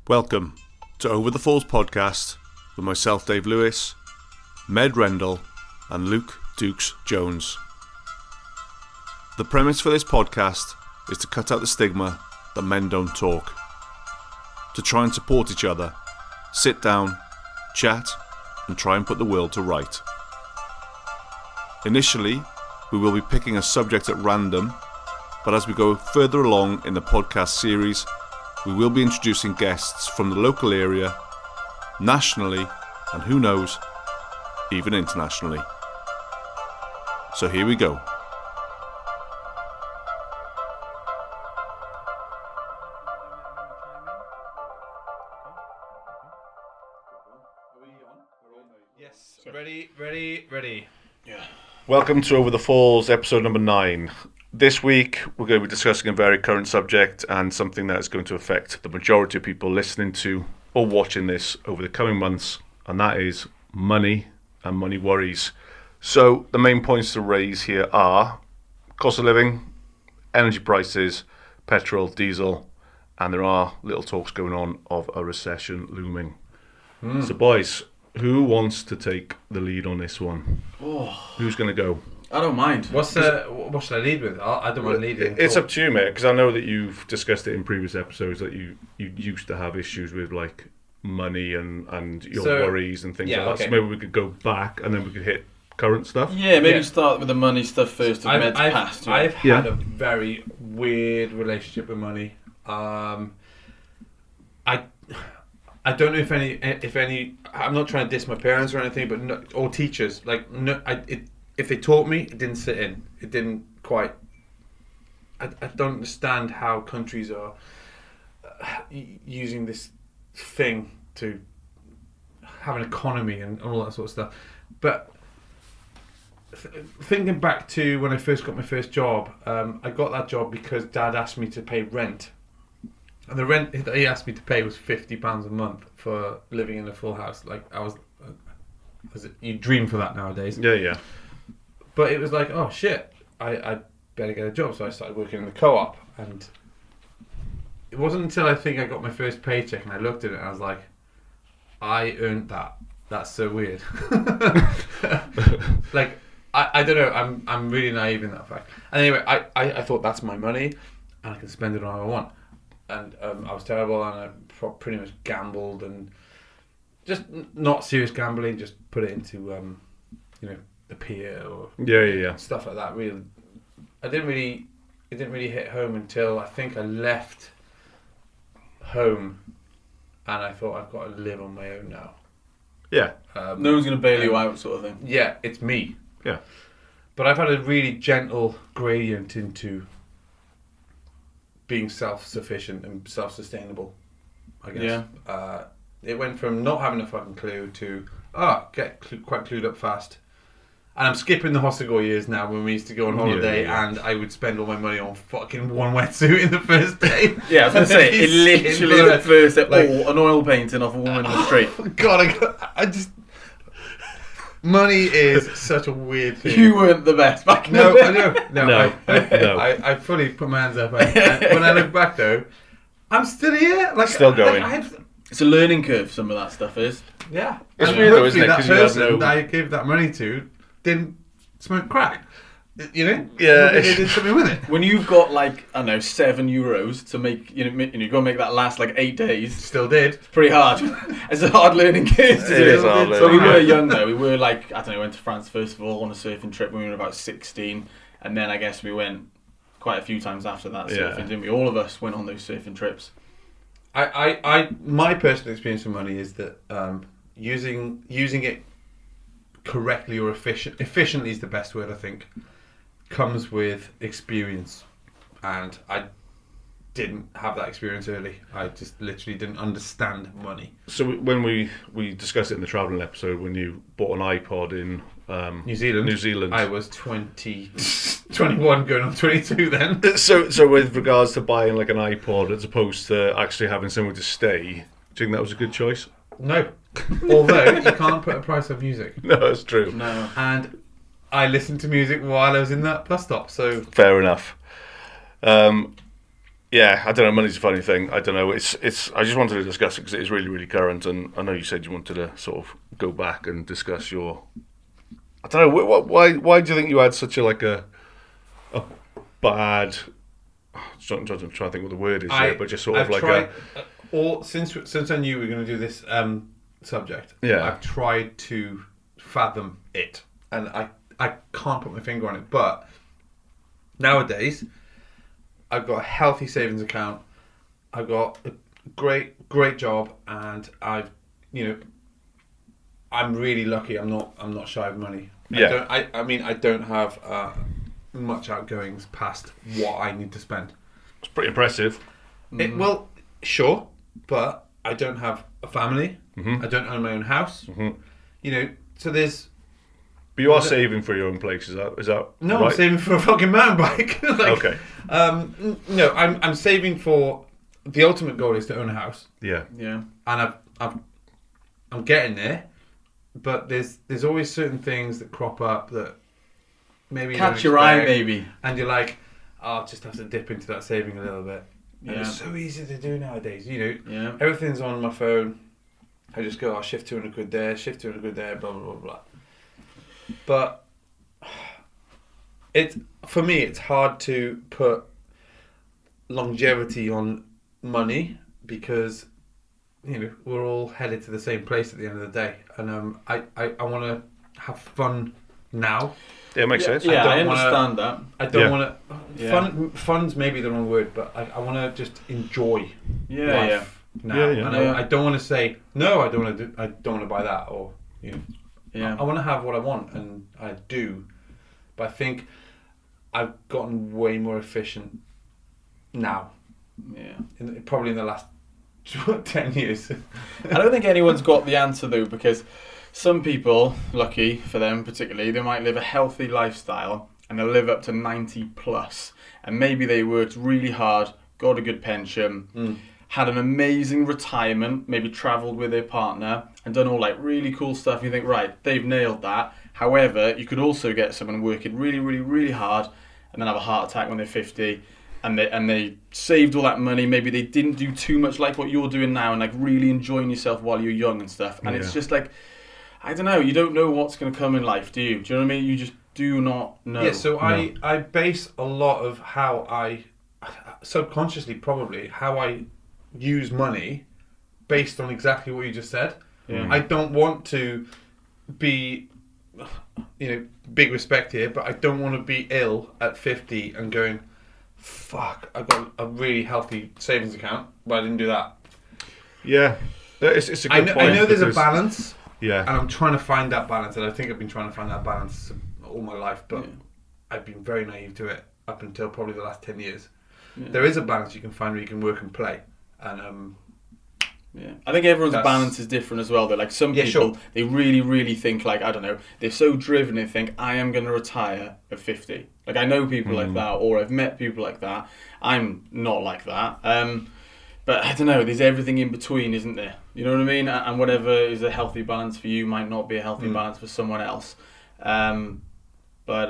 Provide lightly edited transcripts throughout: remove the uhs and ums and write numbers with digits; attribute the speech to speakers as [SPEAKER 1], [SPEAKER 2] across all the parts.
[SPEAKER 1] Welcome to Over the Falls podcast with myself, Dave Lewis, Med Rendell, and Luke Dukes Jones. The premise for this podcast is to cut out the stigma that men don't talk, to try and support each other, sit down, chat, and try and put the world to right. Initially, we will be picking a subject at random, but as we go further along in the podcast series, we will be introducing guests from the local area, nationally, and who knows, even internationally. So here we go.
[SPEAKER 2] Yes, ready.
[SPEAKER 1] Yeah. Welcome to Over the Falls, episode number 9. This week, we're going to be discussing a very current subject and something that is going to affect the majority of people listening to or watching this over the coming months, and that is money and money worries. So, the main points to raise here are cost of living, energy prices, petrol, diesel, and there are little talks going on of a recession looming. So, boys, who wants to take the lead on this one? Who's going to go?
[SPEAKER 3] I don't mind.
[SPEAKER 2] What should I lead with? I don't want to lead it.
[SPEAKER 1] It's up to you, mate, because I know that you've discussed it in previous episodes that you used to have issues with like money and your worries and things like that. Okay. So maybe we could go back and then we could hit current stuff.
[SPEAKER 3] Yeah, maybe start with the money stuff first. I've
[SPEAKER 2] had a very weird relationship with money. I don't know if any. I'm not trying to diss my parents or anything, but or teachers. If they taught me, it didn't sit in. It didn't quite. I don't understand how countries are using this thing to have an economy and all that sort of stuff. But thinking back to when I first got my first job, I got that job because Dad asked me to pay rent. And the rent that he asked me to pay was £50 a month for living in a full house. Like, you dream for that nowadays.
[SPEAKER 1] Yeah.
[SPEAKER 2] But it was like, oh shit, I better get a job. So I started working in the co-op, and it wasn't until I think I got my first paycheck and I looked at it and I was like, I earned that. That's so weird. Like, I don't know. I'm really naive in that fact. And anyway, I thought that's my money, and I can spend it on how I want. And I was terrible, and I pretty much gambled, and just not serious gambling, just put it into the pier or stuff like that. Really, it didn't really hit home until I think I left home, and I thought I've got to live on my own now.
[SPEAKER 1] Yeah,
[SPEAKER 3] no one's going to bail you out, sort of thing.
[SPEAKER 2] Yeah, it's me.
[SPEAKER 1] Yeah,
[SPEAKER 2] but I've had a really gentle gradient into being self-sufficient and self-sustainable, I guess. Yeah. It went from not having a fucking clue to quite clued up fast. And I'm skipping the Hossegor years now when we used to go on holiday and I would spend all my money on fucking one wetsuit in the first day.
[SPEAKER 3] Yeah, I was going to say, it literally the first day, an oil painting off a woman in the street.
[SPEAKER 2] God, I just... Money is such a weird thing.
[SPEAKER 3] You weren't the best back then.
[SPEAKER 2] No. I fully put my hands up. When I look back though, I'm still here.
[SPEAKER 1] Still going.
[SPEAKER 3] It's a learning curve, some of that stuff is.
[SPEAKER 2] Yeah.
[SPEAKER 1] It's weird though, isn't it?
[SPEAKER 2] That person I gave that money to didn't smoke crack. You know?
[SPEAKER 1] Yeah.
[SPEAKER 2] They did something with it.
[SPEAKER 3] When you've got €7 to make, you go make that last 8 days.
[SPEAKER 2] Still did.
[SPEAKER 3] It's pretty hard. It's a hard learning curve to do.
[SPEAKER 1] It is hard learning.
[SPEAKER 3] So we were young though. We were went to France first of all on a surfing trip when we were about 16. And then I guess we went quite a few times after that surfing, didn't we? All of us went on those surfing trips.
[SPEAKER 2] My personal experience with money is that using it correctly or efficiently is the best word, I think, comes with experience, and I didn't have that experience early. I just literally didn't understand money.
[SPEAKER 1] So when we discussed it in the travelling episode, when you bought an iPod in New Zealand,
[SPEAKER 2] I was 21 going on 22 then.
[SPEAKER 1] So with regards to buying an iPod as opposed to actually having somewhere to stay, do you think that was a good choice?
[SPEAKER 2] No. Although you can't put a price on music.
[SPEAKER 1] No, that's true.
[SPEAKER 3] No.
[SPEAKER 2] And I listened to music while I was in that bus stop, so...
[SPEAKER 1] Fair enough. yeah, I don't know. Money's a funny thing. I don't know. It's. I just wanted to discuss it because it is really, really current, and I know you said you wanted to sort of go back and discuss your. I don't know. Why do you think you had such a bad? I'm trying to think what the word is here, but just sort of like
[SPEAKER 2] tried, since I knew we were going to do this subject.
[SPEAKER 1] Yeah.
[SPEAKER 2] I've tried to fathom it, and I can't put my finger on it. But nowadays, I've got a healthy savings account. I've got a great job, and I'm really lucky. I'm not shy of money.
[SPEAKER 1] Yeah.
[SPEAKER 2] I don't have much outgoings past what I need to spend.
[SPEAKER 1] it's pretty impressive.
[SPEAKER 2] Well, sure, but I don't have a family.
[SPEAKER 1] Mm-hmm.
[SPEAKER 2] I don't own my own house.
[SPEAKER 1] Mm-hmm.
[SPEAKER 2] So there's
[SPEAKER 1] But you are saving for your own place. Is that
[SPEAKER 2] no.
[SPEAKER 1] right?
[SPEAKER 2] I'm saving for a fucking mountain bike.
[SPEAKER 1] Okay.
[SPEAKER 2] No, I'm saving for the ultimate goal is to own a house,
[SPEAKER 1] Yeah.
[SPEAKER 3] Yeah.
[SPEAKER 2] and I'm getting there. But there's always certain things that crop up that maybe you
[SPEAKER 3] Catch
[SPEAKER 2] don't
[SPEAKER 3] your eye,
[SPEAKER 2] expect,
[SPEAKER 3] maybe.
[SPEAKER 2] and you're like, I'll just have to dip into that saving a little bit. And
[SPEAKER 3] Yeah.
[SPEAKER 2] it's so easy to do nowadays.
[SPEAKER 3] Yeah.
[SPEAKER 2] Everything's on my phone. I just go, I'll shift 200 quid there, shift 200 quid there, blah, blah, blah, blah. But for me, it's hard to put longevity on money because, we're all headed to the same place at the end of the day. And I want to have fun now.
[SPEAKER 1] Yeah, it makes sense.
[SPEAKER 3] Yeah, I
[SPEAKER 2] don't
[SPEAKER 3] understand that.
[SPEAKER 2] I don't
[SPEAKER 1] Yeah.
[SPEAKER 2] want to...
[SPEAKER 3] Yeah.
[SPEAKER 2] Fun's maybe the wrong word, but I want to just enjoy
[SPEAKER 3] Yeah,
[SPEAKER 2] life now.
[SPEAKER 1] Yeah, yeah.
[SPEAKER 2] And
[SPEAKER 3] Yeah.
[SPEAKER 2] I don't want to say, no, I don't want to buy that, or,
[SPEAKER 3] Yeah.
[SPEAKER 2] I want to have what I want, and I do. But I think I've gotten way more efficient now,
[SPEAKER 3] Yeah.
[SPEAKER 2] probably in the last 10 years.
[SPEAKER 3] I don't think anyone's got the answer though, because some people, lucky for them particularly, they might live a healthy lifestyle and they'll live up to 90 plus, and maybe they worked really hard, got a good pension, had an amazing retirement, maybe travelled with their partner and done all like really cool stuff. You think, right, they've nailed that. However, you could also get someone working really, really, really hard and then have a heart attack when they're 50. And they saved all that money. Maybe they didn't do too much like what you're doing now, and like really enjoying yourself while you're young and stuff. And it's just like, I don't know. You don't know what's going to come in life, do you? Do you know what I mean? You just do not know.
[SPEAKER 2] Yeah. So I base a lot of how I subconsciously probably how I use money based on exactly what you just said.
[SPEAKER 3] Yeah.
[SPEAKER 2] I don't want to be, big respect here, but I don't want to be ill at 50 and going, fuck, I've got a really healthy savings account, but I didn't do that.
[SPEAKER 1] Yeah. It's a good point.
[SPEAKER 2] I know there's a balance,
[SPEAKER 1] Yeah.
[SPEAKER 2] and I'm trying to find that balance, and I think I've been trying to find that balance all my life, but
[SPEAKER 3] Yeah.
[SPEAKER 2] I've been very naive to it up until probably the last 10 years.
[SPEAKER 3] Yeah.
[SPEAKER 2] There is a balance you can find where you can work and play, and
[SPEAKER 3] Yeah, I think everyone's
[SPEAKER 2] That's-
[SPEAKER 3] balance is different as well. Though, like some
[SPEAKER 2] Yeah,
[SPEAKER 3] people,
[SPEAKER 2] sure.
[SPEAKER 3] they really, really think like, I don't know, they're so driven. They think I am going to retire at 50. Like I know people like that, or I've met people like that. I'm not like that. But I don't know. There's everything in between, isn't there? You know what I mean? And whatever is a healthy balance for you might not be a healthy balance for someone else. But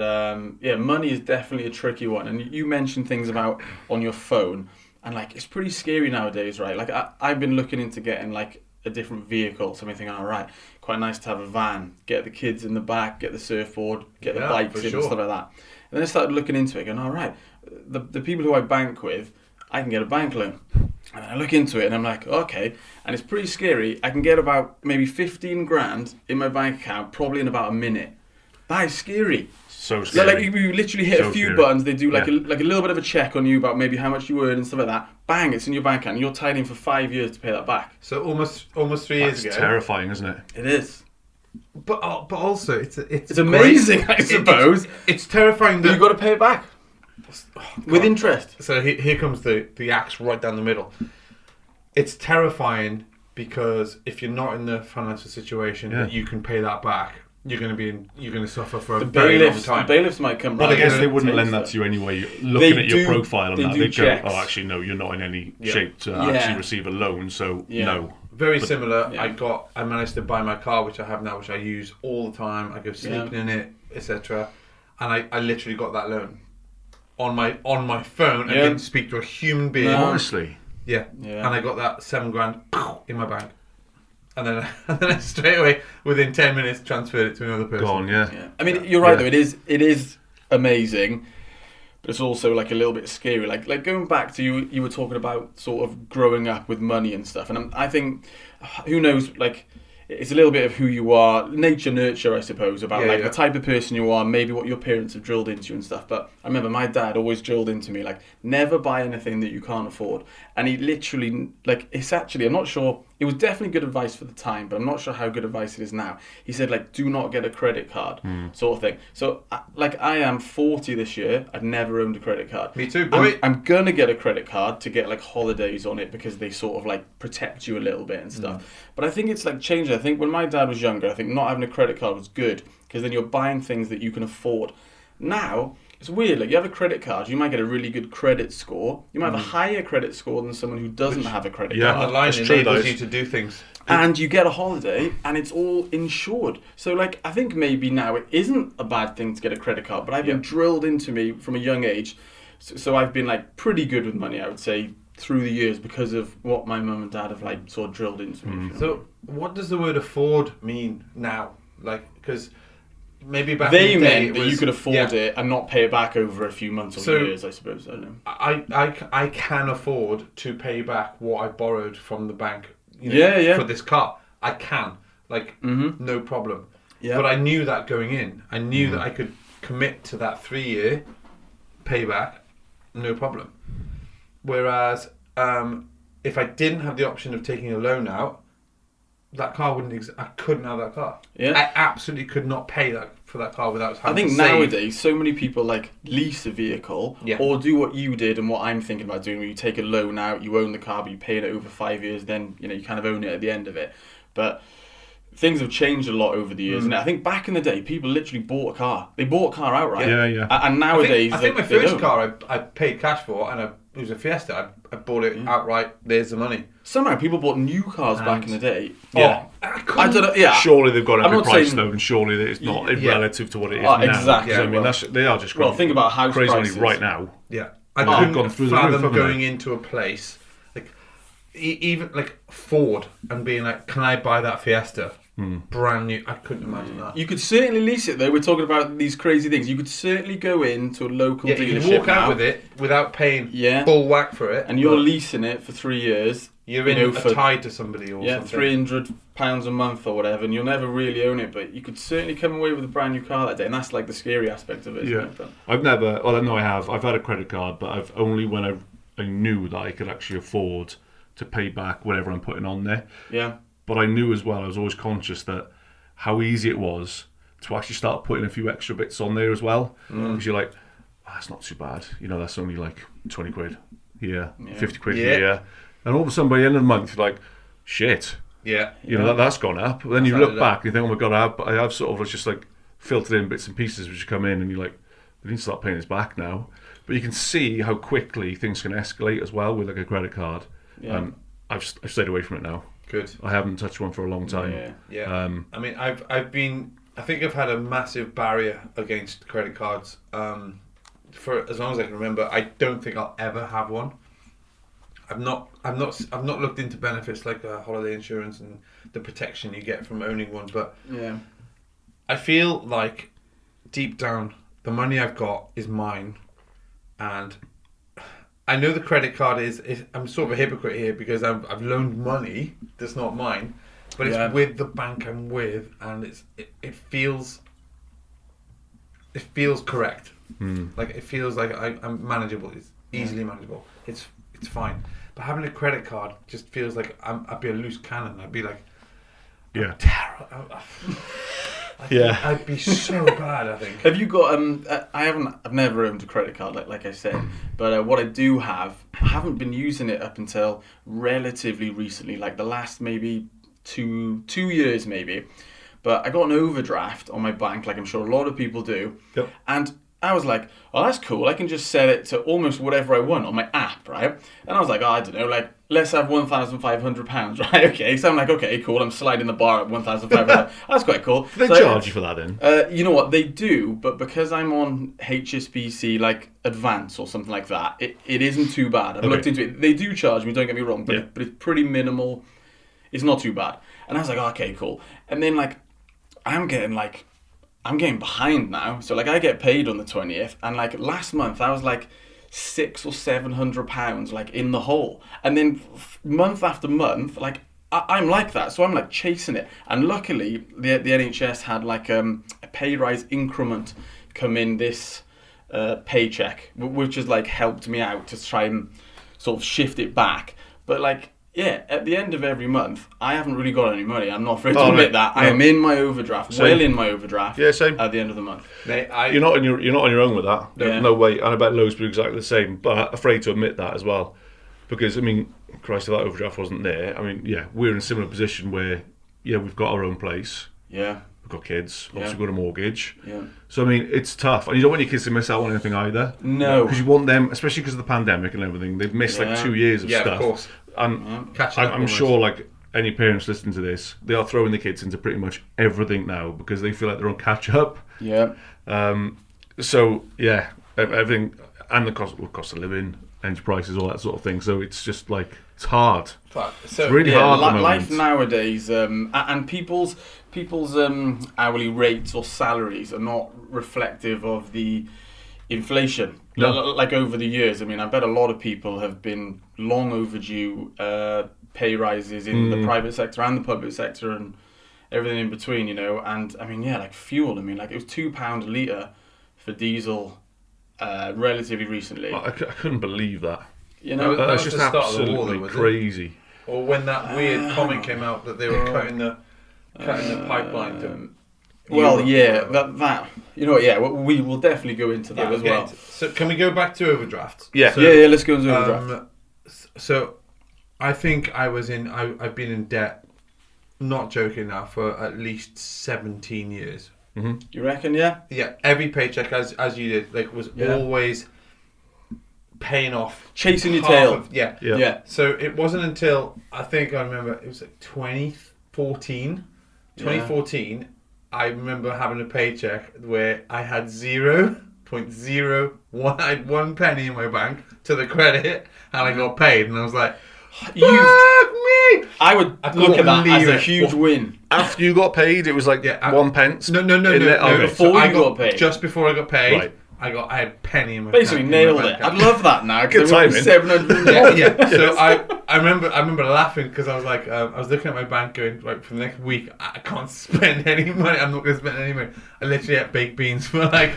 [SPEAKER 3] money is definitely a tricky one. And you mentioned things about on your phone. And like it's pretty scary nowadays, right? Like I've been looking into getting like a different vehicle. So I'm thinking, all right, quite nice to have a van, get the kids in the back, get the surfboard, get the bikes
[SPEAKER 2] for
[SPEAKER 3] in
[SPEAKER 2] sure.
[SPEAKER 3] and stuff like that. And then I started looking into it, going, all right, the people who I bank with, I can get a bank loan. And I look into it and I'm like, okay. And it's pretty scary. I can get about maybe 15 grand in my bank account, probably in about a minute. That is scary.
[SPEAKER 1] So scary.
[SPEAKER 3] Like you literally hit
[SPEAKER 1] So
[SPEAKER 3] a few
[SPEAKER 1] scary.
[SPEAKER 3] buttons, they do like
[SPEAKER 1] Yeah.
[SPEAKER 3] a little bit of a check on you about maybe how much you earn and stuff like that. Bang, it's in your bank account. And you're tied in for 5 years to pay that back.
[SPEAKER 2] so almost 3 years
[SPEAKER 1] That's
[SPEAKER 2] ago.
[SPEAKER 1] terrifying, isn't it?
[SPEAKER 3] It is.
[SPEAKER 2] But also it's
[SPEAKER 3] amazing,
[SPEAKER 2] great.
[SPEAKER 3] I suppose.
[SPEAKER 2] It's terrifying
[SPEAKER 3] But
[SPEAKER 2] that
[SPEAKER 3] you've got to pay it back with interest.
[SPEAKER 2] So here comes the axe right down the middle. It's terrifying because if you're not in the financial situation that you can pay that back, you're going to suffer for a
[SPEAKER 3] The
[SPEAKER 2] very long
[SPEAKER 3] bailiffs,
[SPEAKER 2] time.
[SPEAKER 3] might come.
[SPEAKER 1] But I
[SPEAKER 3] round
[SPEAKER 1] guess
[SPEAKER 3] and
[SPEAKER 1] they wouldn't
[SPEAKER 3] take
[SPEAKER 1] lend that
[SPEAKER 3] stuff.
[SPEAKER 1] to you anyway. Looking
[SPEAKER 3] They
[SPEAKER 1] at your
[SPEAKER 3] do-
[SPEAKER 1] profile and
[SPEAKER 3] they
[SPEAKER 1] that,
[SPEAKER 3] do
[SPEAKER 1] they go,
[SPEAKER 3] checks.
[SPEAKER 1] oh, actually, no, you're not in any
[SPEAKER 2] Yeah.
[SPEAKER 1] shape to
[SPEAKER 3] Yeah.
[SPEAKER 1] actually receive a loan, so
[SPEAKER 3] Yeah.
[SPEAKER 1] no.
[SPEAKER 2] Very
[SPEAKER 1] But-
[SPEAKER 2] similar.
[SPEAKER 3] Yeah.
[SPEAKER 2] I managed to buy my car, which I have now, which I use all the time. I go sleeping in it, etc. And I literally got that loan. on my phone and didn't speak to a human being.
[SPEAKER 3] No.
[SPEAKER 1] Honestly.
[SPEAKER 2] Yeah.
[SPEAKER 3] Yeah.
[SPEAKER 2] And I got that $7,000 in my bank. And then straight away, within 10 minutes, transferred it to another person.
[SPEAKER 1] Gone, yeah.
[SPEAKER 3] Yeah. I mean, you're right though. It is amazing, but it's also like a little bit scary. Like going back to you were talking about sort of growing up with money and stuff, and I think, who knows, like. It's a little bit of who you are, nature, nurture, I suppose, about the type of person you are, maybe what your parents have drilled into you and stuff. But I remember my dad always drilled into me, like, never buy anything that you can't afford. And he literally, like, it's actually, I'm not sure, it was definitely good advice for the time, but I'm not sure how good advice it is now. He said, like, do not get a credit card, sort of thing. So, like, I am 40 this year. I've never owned a credit card.
[SPEAKER 2] Me too, boy.
[SPEAKER 3] I'm going to get a credit card to get, like, holidays on it because they sort of, like, protect you a little bit and stuff. But I think it's, like, changing. I think when my dad was younger, I think not having a credit card was good because then you're buying things that you can afford. Now, it's weird. Like, you have a credit card, you might get a really good credit score. You might have a higher credit score than someone who doesn't have a credit
[SPEAKER 1] Yeah.
[SPEAKER 3] card.
[SPEAKER 2] On the line
[SPEAKER 1] It's true,
[SPEAKER 2] enables
[SPEAKER 1] those.
[SPEAKER 2] you to do things.
[SPEAKER 3] And you get a holiday, and it's all insured. So, like, I think maybe now it isn't a bad thing to get a credit card, but I've been drilled into me from a young age. So I've been, like, pretty good with money, I would say, through the years because of what my mum and dad have, like, sort of drilled into me. if you know.
[SPEAKER 2] So, what does the word afford mean now? Like, because maybe back
[SPEAKER 3] They
[SPEAKER 2] in the day
[SPEAKER 3] meant that
[SPEAKER 2] it was,
[SPEAKER 3] you could afford it and not pay it back over a few months or
[SPEAKER 2] So-
[SPEAKER 3] years, I suppose. I don't know.
[SPEAKER 2] I can afford to pay back what I borrowed from the bank.
[SPEAKER 3] Yeah.
[SPEAKER 2] For this car, I can, like, no problem.
[SPEAKER 3] Yeah.
[SPEAKER 2] But I knew that going in. I knew that I could commit to that 3-year payback, no problem. Whereas, if I didn't have the option of taking a loan out, that car wouldn't. I couldn't have that car.
[SPEAKER 3] Yeah.
[SPEAKER 2] I absolutely could not pay for that car without
[SPEAKER 3] I
[SPEAKER 2] having
[SPEAKER 3] think
[SPEAKER 2] to save.
[SPEAKER 3] nowadays so many people like lease a vehicle or do what you did and what I'm thinking about doing, where you take a loan out, you own the car, but you pay it over 5 years, then you kind of own it at the end of it. But things have changed a lot over the years, and I think back in the day, people literally bought a car. They bought a car outright.
[SPEAKER 1] Yeah.
[SPEAKER 3] And nowadays,
[SPEAKER 2] I think my
[SPEAKER 3] they
[SPEAKER 2] first
[SPEAKER 3] don't.
[SPEAKER 2] car I paid cash for, and it was a Fiesta. I bought it outright. There's the money.
[SPEAKER 3] Somehow people bought new cars back in the day.
[SPEAKER 1] Yeah.
[SPEAKER 3] I don't know. Yeah.
[SPEAKER 1] Surely they've got
[SPEAKER 3] I'm
[SPEAKER 1] every
[SPEAKER 3] not
[SPEAKER 1] price
[SPEAKER 3] saying-
[SPEAKER 1] though, and surely that it's not relative to what it is
[SPEAKER 3] Oh,
[SPEAKER 1] now.
[SPEAKER 3] exactly.
[SPEAKER 1] 'Cause, I mean,
[SPEAKER 3] Well-
[SPEAKER 1] they are just
[SPEAKER 3] Well, think about house
[SPEAKER 1] crazy money
[SPEAKER 3] prices.
[SPEAKER 1] right now.
[SPEAKER 2] Yeah, I
[SPEAKER 1] Well,
[SPEAKER 2] couldn't
[SPEAKER 1] they've gone through the roof,
[SPEAKER 2] fathom
[SPEAKER 1] haven't they?
[SPEAKER 2] going into a place like even like Ford and being like, "Can I buy that Fiesta?" Brand new. I couldn't imagine that.
[SPEAKER 3] You could certainly lease it though. We're talking about these crazy things. You could certainly go into a local
[SPEAKER 2] Yeah,
[SPEAKER 3] dealership
[SPEAKER 2] you can walk
[SPEAKER 3] now,
[SPEAKER 2] out with it without paying
[SPEAKER 3] Yeah.
[SPEAKER 2] full whack for it,
[SPEAKER 3] and you're
[SPEAKER 2] but
[SPEAKER 3] leasing it for 3 years.
[SPEAKER 2] you're
[SPEAKER 3] you
[SPEAKER 2] in
[SPEAKER 3] know, for
[SPEAKER 2] tied to somebody or something.
[SPEAKER 3] £300 a month or whatever, and you'll never really own it. But you could certainly come away with a brand new car that day, and that's like the scary aspect of it. isn't
[SPEAKER 1] Yeah,
[SPEAKER 3] it? But-
[SPEAKER 1] I've never. Well, no, I have. I've had a credit card, but I've only when I knew that I could actually afford to pay back whatever I'm putting on there.
[SPEAKER 3] yeah.
[SPEAKER 1] But I knew as well. I was always conscious that how easy it was to actually start putting a few extra bits on there as well, because you're like, oh, that's not too bad. That's only like 20 quid here, 50 quid here, and all of a sudden by the end of the month you're like, shit.
[SPEAKER 2] Yeah,
[SPEAKER 1] That's gone up. But then you look back and you think, oh my god, I have sort of just like filtered in bits and pieces which come in, and you're like, we need to start paying this back now. But you can see how quickly things can escalate as well with like a credit card.
[SPEAKER 3] Yeah.
[SPEAKER 1] I've stayed away from it now.
[SPEAKER 2] good.
[SPEAKER 1] I haven't touched one for a long time.
[SPEAKER 3] Yeah.
[SPEAKER 2] I mean, I think I've had a massive barrier against credit cards for as long as I can remember. I don't think I'll ever have one. I've not looked into benefits like holiday insurance and the protection you get from owning one, but
[SPEAKER 3] Yeah.
[SPEAKER 2] I feel like deep down the money I've got is mine, and I know the credit card is I'm sort of a hypocrite here because I've loaned money that's not mine, but it's with the bank I'm with, and it feels correct. Like it feels like I'm manageable. It's easily manageable. It's fine. But having a credit card just feels like I'd be a loose cannon. I'd be like,
[SPEAKER 1] Yeah.
[SPEAKER 2] I'd be so bad. I think.
[SPEAKER 3] Have you got? I've never owned a credit card like I said, but what I do have, I haven't been using it up until relatively recently, like the last maybe two years maybe. But I got an overdraft on my bank, like I'm sure a lot of people do.
[SPEAKER 1] Yep.
[SPEAKER 3] And I was like, oh, that's cool. I can just set it to almost whatever I want on my app, right? And I was like, oh, I don't know, like, let's have £1,500, right? Okay, so I'm like, okay, cool. I'm sliding the bar at 1,500. That's quite cool.
[SPEAKER 1] Do they charge you for that then?
[SPEAKER 3] You know what, they do, but because I'm on HSBC, like, Advance or something like that, it isn't too bad. I've looked into it. They do charge me, don't get me wrong, but, but it's pretty minimal. It's not too bad. And I was like, oh, okay, cool. And then, like, I'm getting behind now. So, like, I get paid on the 20th. And, like, last month, I was, like, £600 or £700, like, in the hole. And then month after month, like, I'm like that. So I'm, like, chasing it. And luckily, the NHS had, like, a pay rise increment come in this paycheck, which has, like, helped me out to try and sort of shift it back. But, like, yeah, at the end of every month, I haven't really got any money. I'm not afraid to admit that. No. I am in my overdraft, well in my overdraft.
[SPEAKER 1] Yeah, same.
[SPEAKER 3] At the end of the month.
[SPEAKER 1] Mate, you're not on your own with that. No way. And I bet loads do exactly the same. But afraid to admit that as well, because I mean, Christ, if that overdraft wasn't there, I mean, yeah, we're in a similar position where, yeah, we've got our own place.
[SPEAKER 3] Yeah. We've
[SPEAKER 1] got kids. Obviously, we've got a mortgage.
[SPEAKER 3] Yeah.
[SPEAKER 1] So I mean, it's tough, and you don't want your kids to miss out on anything either.
[SPEAKER 3] No.
[SPEAKER 1] Because you want them, especially because of the pandemic and everything. They've missed like 2 years of stuff.
[SPEAKER 2] Yeah, of course.
[SPEAKER 1] And I'm sure, like, any parents listening to this, they are throwing the kids into pretty much everything now because they feel like they're on catch up.
[SPEAKER 3] Yeah.
[SPEAKER 1] So yeah, everything, and the cost of living, energy prices, all that sort of thing. So it's just like it's hard.
[SPEAKER 2] So
[SPEAKER 1] it's really hard. At the
[SPEAKER 3] life nowadays, and people's hourly rates or salaries are not reflective of the inflation.
[SPEAKER 1] No.
[SPEAKER 3] Like over the years, I mean, I bet a lot of people have been long overdue pay rises in the private sector and the public sector and everything in between, you know. And I mean, yeah, like fuel. I mean, like it was £2 a litre for diesel relatively recently.
[SPEAKER 1] I couldn't believe that.
[SPEAKER 3] You know,
[SPEAKER 1] that's just absolutely crazy.
[SPEAKER 2] Or when that weird comment came out that they were cutting the pipeline to.
[SPEAKER 3] Well, yeah, that you know, yeah, we will definitely go into that as well.
[SPEAKER 2] So, can we go back to overdrafts?
[SPEAKER 3] Yeah,
[SPEAKER 2] so,
[SPEAKER 3] yeah, let's go into overdraft.
[SPEAKER 2] So, I think I've been in debt, not joking now, for at least 17 years.
[SPEAKER 1] Mm-hmm.
[SPEAKER 3] You reckon? Yeah.
[SPEAKER 2] Yeah, every paycheck, as you did, like, was always paying off,
[SPEAKER 3] chasing your tail.
[SPEAKER 2] Yeah. So it wasn't until I remember it was like 2014. I remember having a paycheck where I had 0.01. I had 1 penny in my bank to the credit, and I got paid, and I was like, "Fuck me!"
[SPEAKER 3] I would look at that as a huge win.
[SPEAKER 1] After you got paid, it was like 1 pence.
[SPEAKER 2] No.
[SPEAKER 3] Before you got paid,
[SPEAKER 2] just before I got paid.
[SPEAKER 1] Right.
[SPEAKER 2] I had a penny in my
[SPEAKER 3] basically nailed it. I'd love that now.
[SPEAKER 1] Good timing.
[SPEAKER 3] 700.
[SPEAKER 2] Yeah. So I remember laughing because I was like, I was looking at my bank going, right, for the next week I can't spend any money. I'm not going to spend any money. I literally had baked beans for like,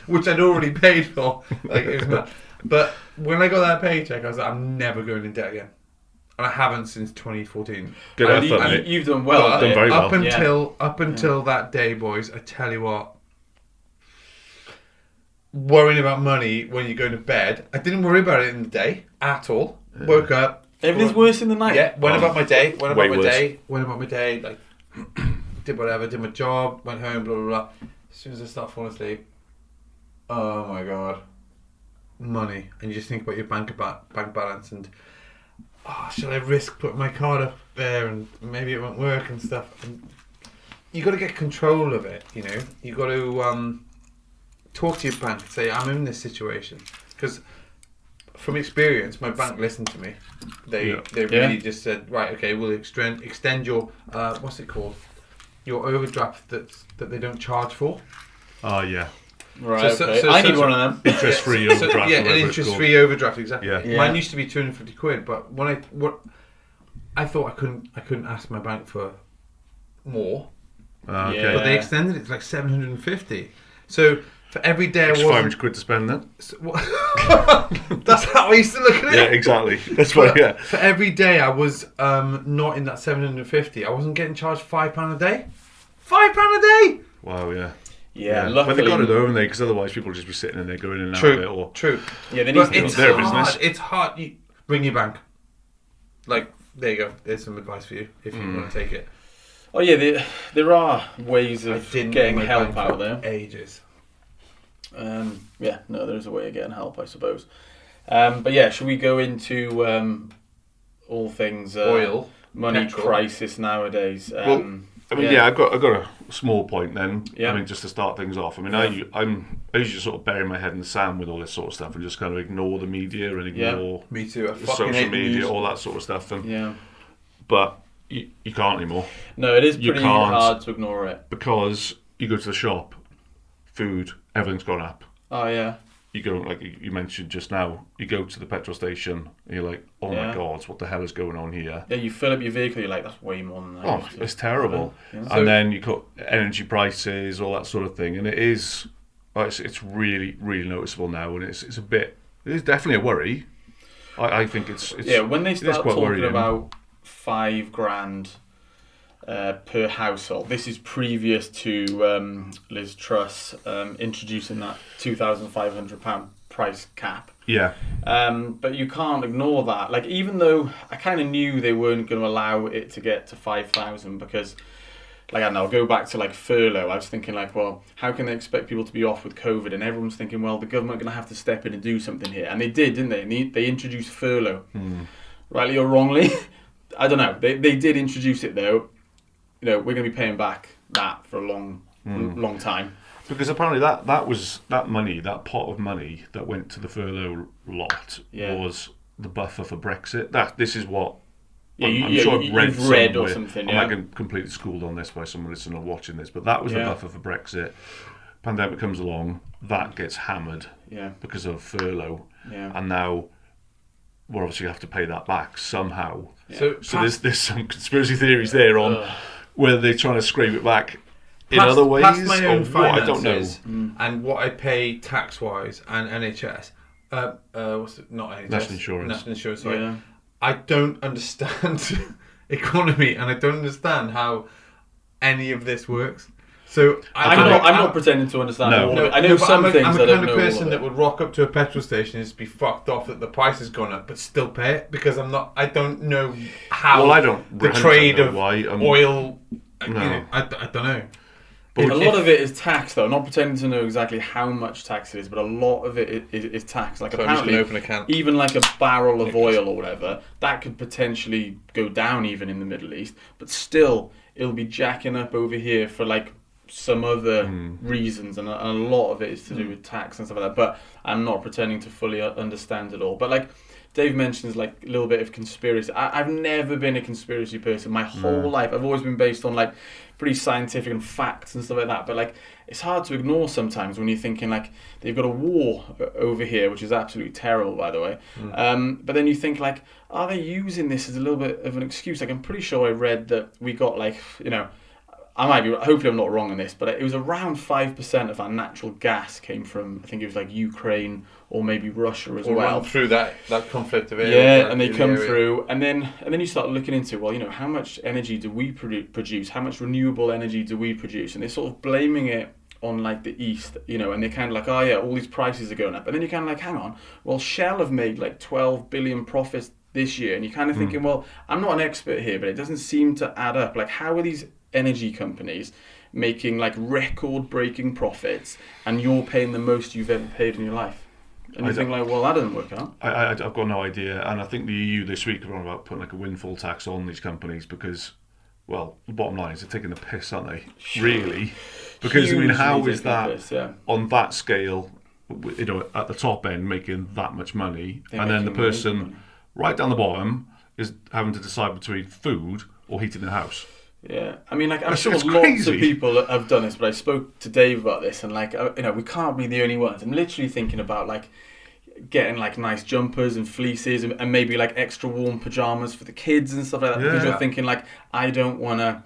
[SPEAKER 2] which I'd already paid for. Like it was mad. But when I got that paycheck, I was like, I'm never going in debt again. And I haven't since 2014.
[SPEAKER 1] Good effort, mate.
[SPEAKER 3] You've done well.
[SPEAKER 1] Done very well.
[SPEAKER 2] Up until that day, boys, I tell you what. Worrying about money when you're going to bed. I didn't worry about it in the day at all. Woke up.
[SPEAKER 3] Everything's worse in the night.
[SPEAKER 2] Yeah, went about my day. Like, did whatever, did my job, went home, blah, blah, blah. As soon as I start falling asleep, oh my God, money. And you just think about your bank balance and, shall I risk putting my card up there and maybe it won't work and stuff. And you got to get control of it, you know. You got to talk to your bank and say, I'm in this situation. Because from experience, my bank listened to me. They really just said, right, okay, we'll extend your, what's it called? Your overdraft that they don't charge for.
[SPEAKER 1] Oh, yeah.
[SPEAKER 3] Right, so I need one of them.
[SPEAKER 1] Interest-free overdraft.
[SPEAKER 2] Yeah, an interest-free overdraft, exactly.
[SPEAKER 1] Yeah.
[SPEAKER 2] Mine used to be 250 quid, but when I thought I couldn't ask my bank for more.
[SPEAKER 1] Okay.
[SPEAKER 2] But they extended it to like 750. So for every day I was
[SPEAKER 1] 500 quid to spend then.
[SPEAKER 2] So, that's how I used to look at it.
[SPEAKER 1] Yeah, exactly. That's why. Yeah.
[SPEAKER 2] For every day I was not in that 750, I wasn't getting charged £5 a day. £5 a day.
[SPEAKER 1] Wow. Yeah.
[SPEAKER 3] Yeah.
[SPEAKER 1] But they got it though, haven't they? Because otherwise people will just be sitting in there going in and out of it.
[SPEAKER 2] True.
[SPEAKER 3] Yeah, they
[SPEAKER 2] need
[SPEAKER 3] to
[SPEAKER 2] it's
[SPEAKER 1] their
[SPEAKER 2] hard.
[SPEAKER 1] business.
[SPEAKER 2] It's hard. Bring your bank. Like, there you go. There's some advice for you if you want to take it.
[SPEAKER 3] Oh yeah, there are ways of getting help out there.
[SPEAKER 2] Ages.
[SPEAKER 3] Yeah, no, there is a way of getting help, I suppose. But yeah, should we go into all things
[SPEAKER 2] Oil,
[SPEAKER 3] money
[SPEAKER 2] petrol.
[SPEAKER 3] crisis nowadays?
[SPEAKER 1] Well, I mean, I got a small point then.
[SPEAKER 3] Yeah.
[SPEAKER 1] I mean, just to start things off. I mean,
[SPEAKER 3] Yeah.
[SPEAKER 1] I usually sort of bury my head in the sand with all this sort of stuff and just kind of ignore the media and ignore
[SPEAKER 2] Me too. I fucking
[SPEAKER 1] social
[SPEAKER 2] hate
[SPEAKER 1] media,
[SPEAKER 2] news.
[SPEAKER 1] all that sort of stuff. And
[SPEAKER 3] Yeah.
[SPEAKER 1] but you can't anymore
[SPEAKER 3] No, it is
[SPEAKER 1] You
[SPEAKER 3] pretty
[SPEAKER 1] can't.
[SPEAKER 3] hard to ignore it.
[SPEAKER 1] because you go to the shop, food, everything's gone up.
[SPEAKER 3] Oh yeah.
[SPEAKER 1] You go, like you mentioned just now, you go to the petrol station and you're like, oh
[SPEAKER 3] Yeah.
[SPEAKER 1] my God, what the hell is going on here?
[SPEAKER 3] Yeah, you fill up your vehicle, you're like, that's way more than I
[SPEAKER 1] Oh,
[SPEAKER 3] used to.
[SPEAKER 1] it's terrible.
[SPEAKER 3] Yeah.
[SPEAKER 2] So-
[SPEAKER 1] And then you got energy prices, all that sort of thing, and it's really, really noticeable now, and it is definitely a worry. I think it's
[SPEAKER 3] Yeah, when they
[SPEAKER 1] it is
[SPEAKER 3] start
[SPEAKER 1] quite
[SPEAKER 3] talking
[SPEAKER 1] worrying.
[SPEAKER 3] about £5,000 per household, this is previous to Liz Truss introducing that £2,500 price cap.
[SPEAKER 1] Yeah,
[SPEAKER 3] But you can't ignore that. Like, even though I kind of knew they weren't going to allow it to get to 5,000 because, like, I don't know, I'll go back to like furlough. I was thinking like, well, how can they expect people to be off with COVID? And everyone's thinking, well, the government are going to have to step in and do something here. And they did, didn't they? And they introduced furlough. Rightly or wrongly. I don't know. They did introduce it though. You know, we're going to be paying back that for a long time.
[SPEAKER 1] because apparently that money, that pot of money that went to the furlough lot
[SPEAKER 3] Yeah.
[SPEAKER 1] was the buffer for Brexit. This is what.
[SPEAKER 3] Yeah,
[SPEAKER 1] I'm sure I've read
[SPEAKER 3] you've read or
[SPEAKER 1] somewhere.
[SPEAKER 3] something,
[SPEAKER 1] I'm
[SPEAKER 3] yeah.
[SPEAKER 1] not getting completely schooled on this by someone listening or watching this, but that was the
[SPEAKER 3] Yeah.
[SPEAKER 1] buffer for Brexit. Pandemic comes along, that gets hammered
[SPEAKER 3] Yeah,
[SPEAKER 1] because of furlough,
[SPEAKER 3] yeah.
[SPEAKER 1] and now we're obviously going to have to pay that back somehow.
[SPEAKER 2] So,
[SPEAKER 1] So there's some conspiracy theories there on whether they're trying to scrape it back in
[SPEAKER 2] past-
[SPEAKER 1] other ways
[SPEAKER 2] past my own
[SPEAKER 1] or what. I don't know.
[SPEAKER 2] finances and what I pay tax wise and NHS. What's it? Not NHS.
[SPEAKER 1] National insurance.
[SPEAKER 2] National insurance. Sorry.
[SPEAKER 3] Yeah.
[SPEAKER 2] I don't understand economy, and I don't understand how any of this works. So
[SPEAKER 3] I'm not pretending to understand
[SPEAKER 1] No.
[SPEAKER 3] all of
[SPEAKER 2] No,
[SPEAKER 3] it. I know
[SPEAKER 2] but
[SPEAKER 3] some things
[SPEAKER 2] I'm
[SPEAKER 3] I
[SPEAKER 2] a
[SPEAKER 3] don't
[SPEAKER 2] kind
[SPEAKER 3] know
[SPEAKER 2] of
[SPEAKER 3] all
[SPEAKER 2] person
[SPEAKER 3] of
[SPEAKER 2] that
[SPEAKER 3] it.
[SPEAKER 2] would rock up to a petrol station and just be fucked off that the price has gone up, but still pay it because I don't know how.
[SPEAKER 1] Well, I don't.
[SPEAKER 2] the
[SPEAKER 1] 100%
[SPEAKER 2] trade
[SPEAKER 1] know
[SPEAKER 2] of
[SPEAKER 1] why.
[SPEAKER 2] oil.
[SPEAKER 1] No.
[SPEAKER 2] You know, I don't know.
[SPEAKER 3] A lot of it is tax, though. Not pretending to know exactly how much tax it is, but a lot of it is tax. Like
[SPEAKER 2] So I'm just
[SPEAKER 3] apparently,
[SPEAKER 2] gonna open a can.
[SPEAKER 3] even like a barrel of oil or whatever, that could potentially go down even in the Middle East. But still, it'll be jacking up over here for like some other reasons, and a lot of it is to do with tax and stuff like that. But I'm not pretending to fully understand it all. But like Dave mentions, like a little bit of conspiracy. I've never been a conspiracy person my whole life. I've always been based on like pretty scientific and facts and stuff like that. But like, it's hard to ignore sometimes when you're thinking like they've got a war over here, which is absolutely terrible, by the way. But then you think like, are they using this as a little bit of an excuse? Like, I'm pretty sure I read that we got like, you know, I might be, hopefully I'm not wrong on this, but it was around 5% of our natural gas came from, I think it was like Ukraine or maybe Russia as
[SPEAKER 2] Or
[SPEAKER 3] well.
[SPEAKER 2] run through that conflict of area.
[SPEAKER 3] Yeah, and they come through, and then you start looking into, well, you know, how much energy do we produce? How much renewable energy do we produce? And they're sort of blaming it on like the East, you know, and they're kind of like, oh yeah, all these prices are going up. And then you're kind of like, hang on, well, Shell have made like 12 billion profits this year, and you're kind of thinking, well, I'm not an expert here, but it doesn't seem to add up. Like, how are these energy companies making like record-breaking profits, and you're paying the most you've ever paid in your life? And you think like, well, that doesn't work out.
[SPEAKER 1] I've got no idea, and I think the EU this week are on about putting like a windfall tax on these companies because, well, the bottom line is they're taking the piss, aren't they? Really? Because I mean, how
[SPEAKER 3] Hugely
[SPEAKER 1] is
[SPEAKER 3] taking
[SPEAKER 1] that
[SPEAKER 3] the piss, yeah.
[SPEAKER 1] on that scale? You know, at the top end, making that much money,
[SPEAKER 3] They're
[SPEAKER 1] and then the
[SPEAKER 3] making loads of
[SPEAKER 1] person
[SPEAKER 3] money.
[SPEAKER 1] right down the bottom is having to decide between food or heating their house.
[SPEAKER 3] Yeah, I mean, like, I'm
[SPEAKER 1] It's
[SPEAKER 3] sure lots
[SPEAKER 1] crazy.
[SPEAKER 3] of people have done this, but I spoke to Dave about this, and like, you know, we can't be the only ones. I'm literally thinking about like getting like nice jumpers and fleeces and maybe like extra warm pajamas for the kids and stuff like that. Because
[SPEAKER 1] Yeah.
[SPEAKER 3] you're thinking like, I don't want to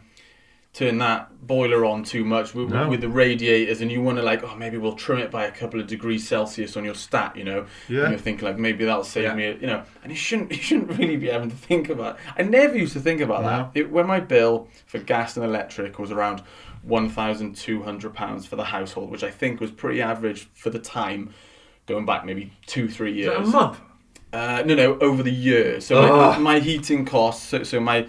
[SPEAKER 3] turn that boiler on too much with,
[SPEAKER 1] No.
[SPEAKER 3] with the radiators, and you want to like, oh, maybe we'll trim it by a couple of degrees Celsius on your stat, you know.
[SPEAKER 1] Yeah.
[SPEAKER 3] And you're thinking like, maybe that'll save
[SPEAKER 2] Yeah.
[SPEAKER 3] me, you know. And you shouldn't really be having to think about. I never used to think about that. When my bill for gas and electric was around £1,200 for the household, which I think was pretty average for the time, going back maybe 2-3
[SPEAKER 2] Is
[SPEAKER 3] years.
[SPEAKER 2] that a month?
[SPEAKER 3] No, over the year. So my heating costs, so my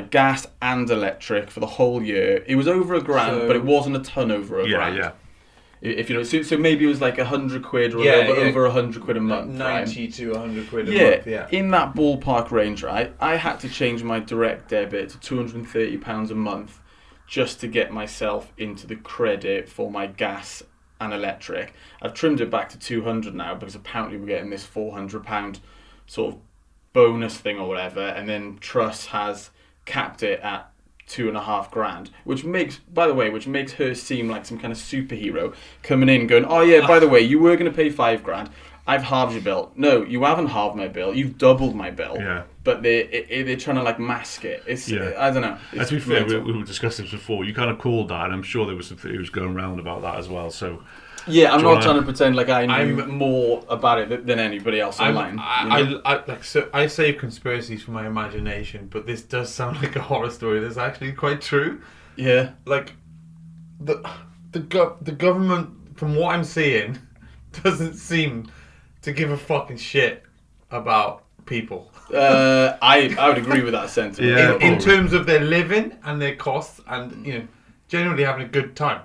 [SPEAKER 3] gas and electric for the whole year, it was over £1,000,
[SPEAKER 2] So-
[SPEAKER 3] but it wasn't a ton over £1,000.
[SPEAKER 1] Yeah.
[SPEAKER 3] If you know, so maybe it was like 100 quid or a little bit over 100 quid a month,
[SPEAKER 2] 90
[SPEAKER 3] right?
[SPEAKER 2] to 100 quid a month, yeah.
[SPEAKER 3] In that ballpark range, right? I had to change my direct debit to £230 a month just to get myself into the credit for my gas and electric. I've trimmed it back to 200 now because apparently we're getting this £400 sort of bonus thing or whatever, and then Truss has capped it at 2.5 grand, which makes her seem like some kind of superhero coming in going, oh yeah, by the way, you were going to pay 5 grand, I've halved your bill. No, you haven't halved my bill, you've doubled my bill.
[SPEAKER 1] Yeah.
[SPEAKER 3] But they're trying to like mask it. It's I don't know.
[SPEAKER 1] To be fair, we were discussing this before. You kind of called that, and I'm sure there was some theories going around about that as well. So
[SPEAKER 3] yeah, I'm not trying to pretend like I'm more about it than anybody else online.
[SPEAKER 2] I save conspiracies for my imagination, but this does sound like a horror story that's actually quite true.
[SPEAKER 3] Yeah,
[SPEAKER 2] like the government, from what I'm seeing, doesn't seem to give a fucking shit about people.
[SPEAKER 3] I would agree with that sentiment.
[SPEAKER 1] Yeah,
[SPEAKER 2] in terms of their living and their costs, and generally having a good time.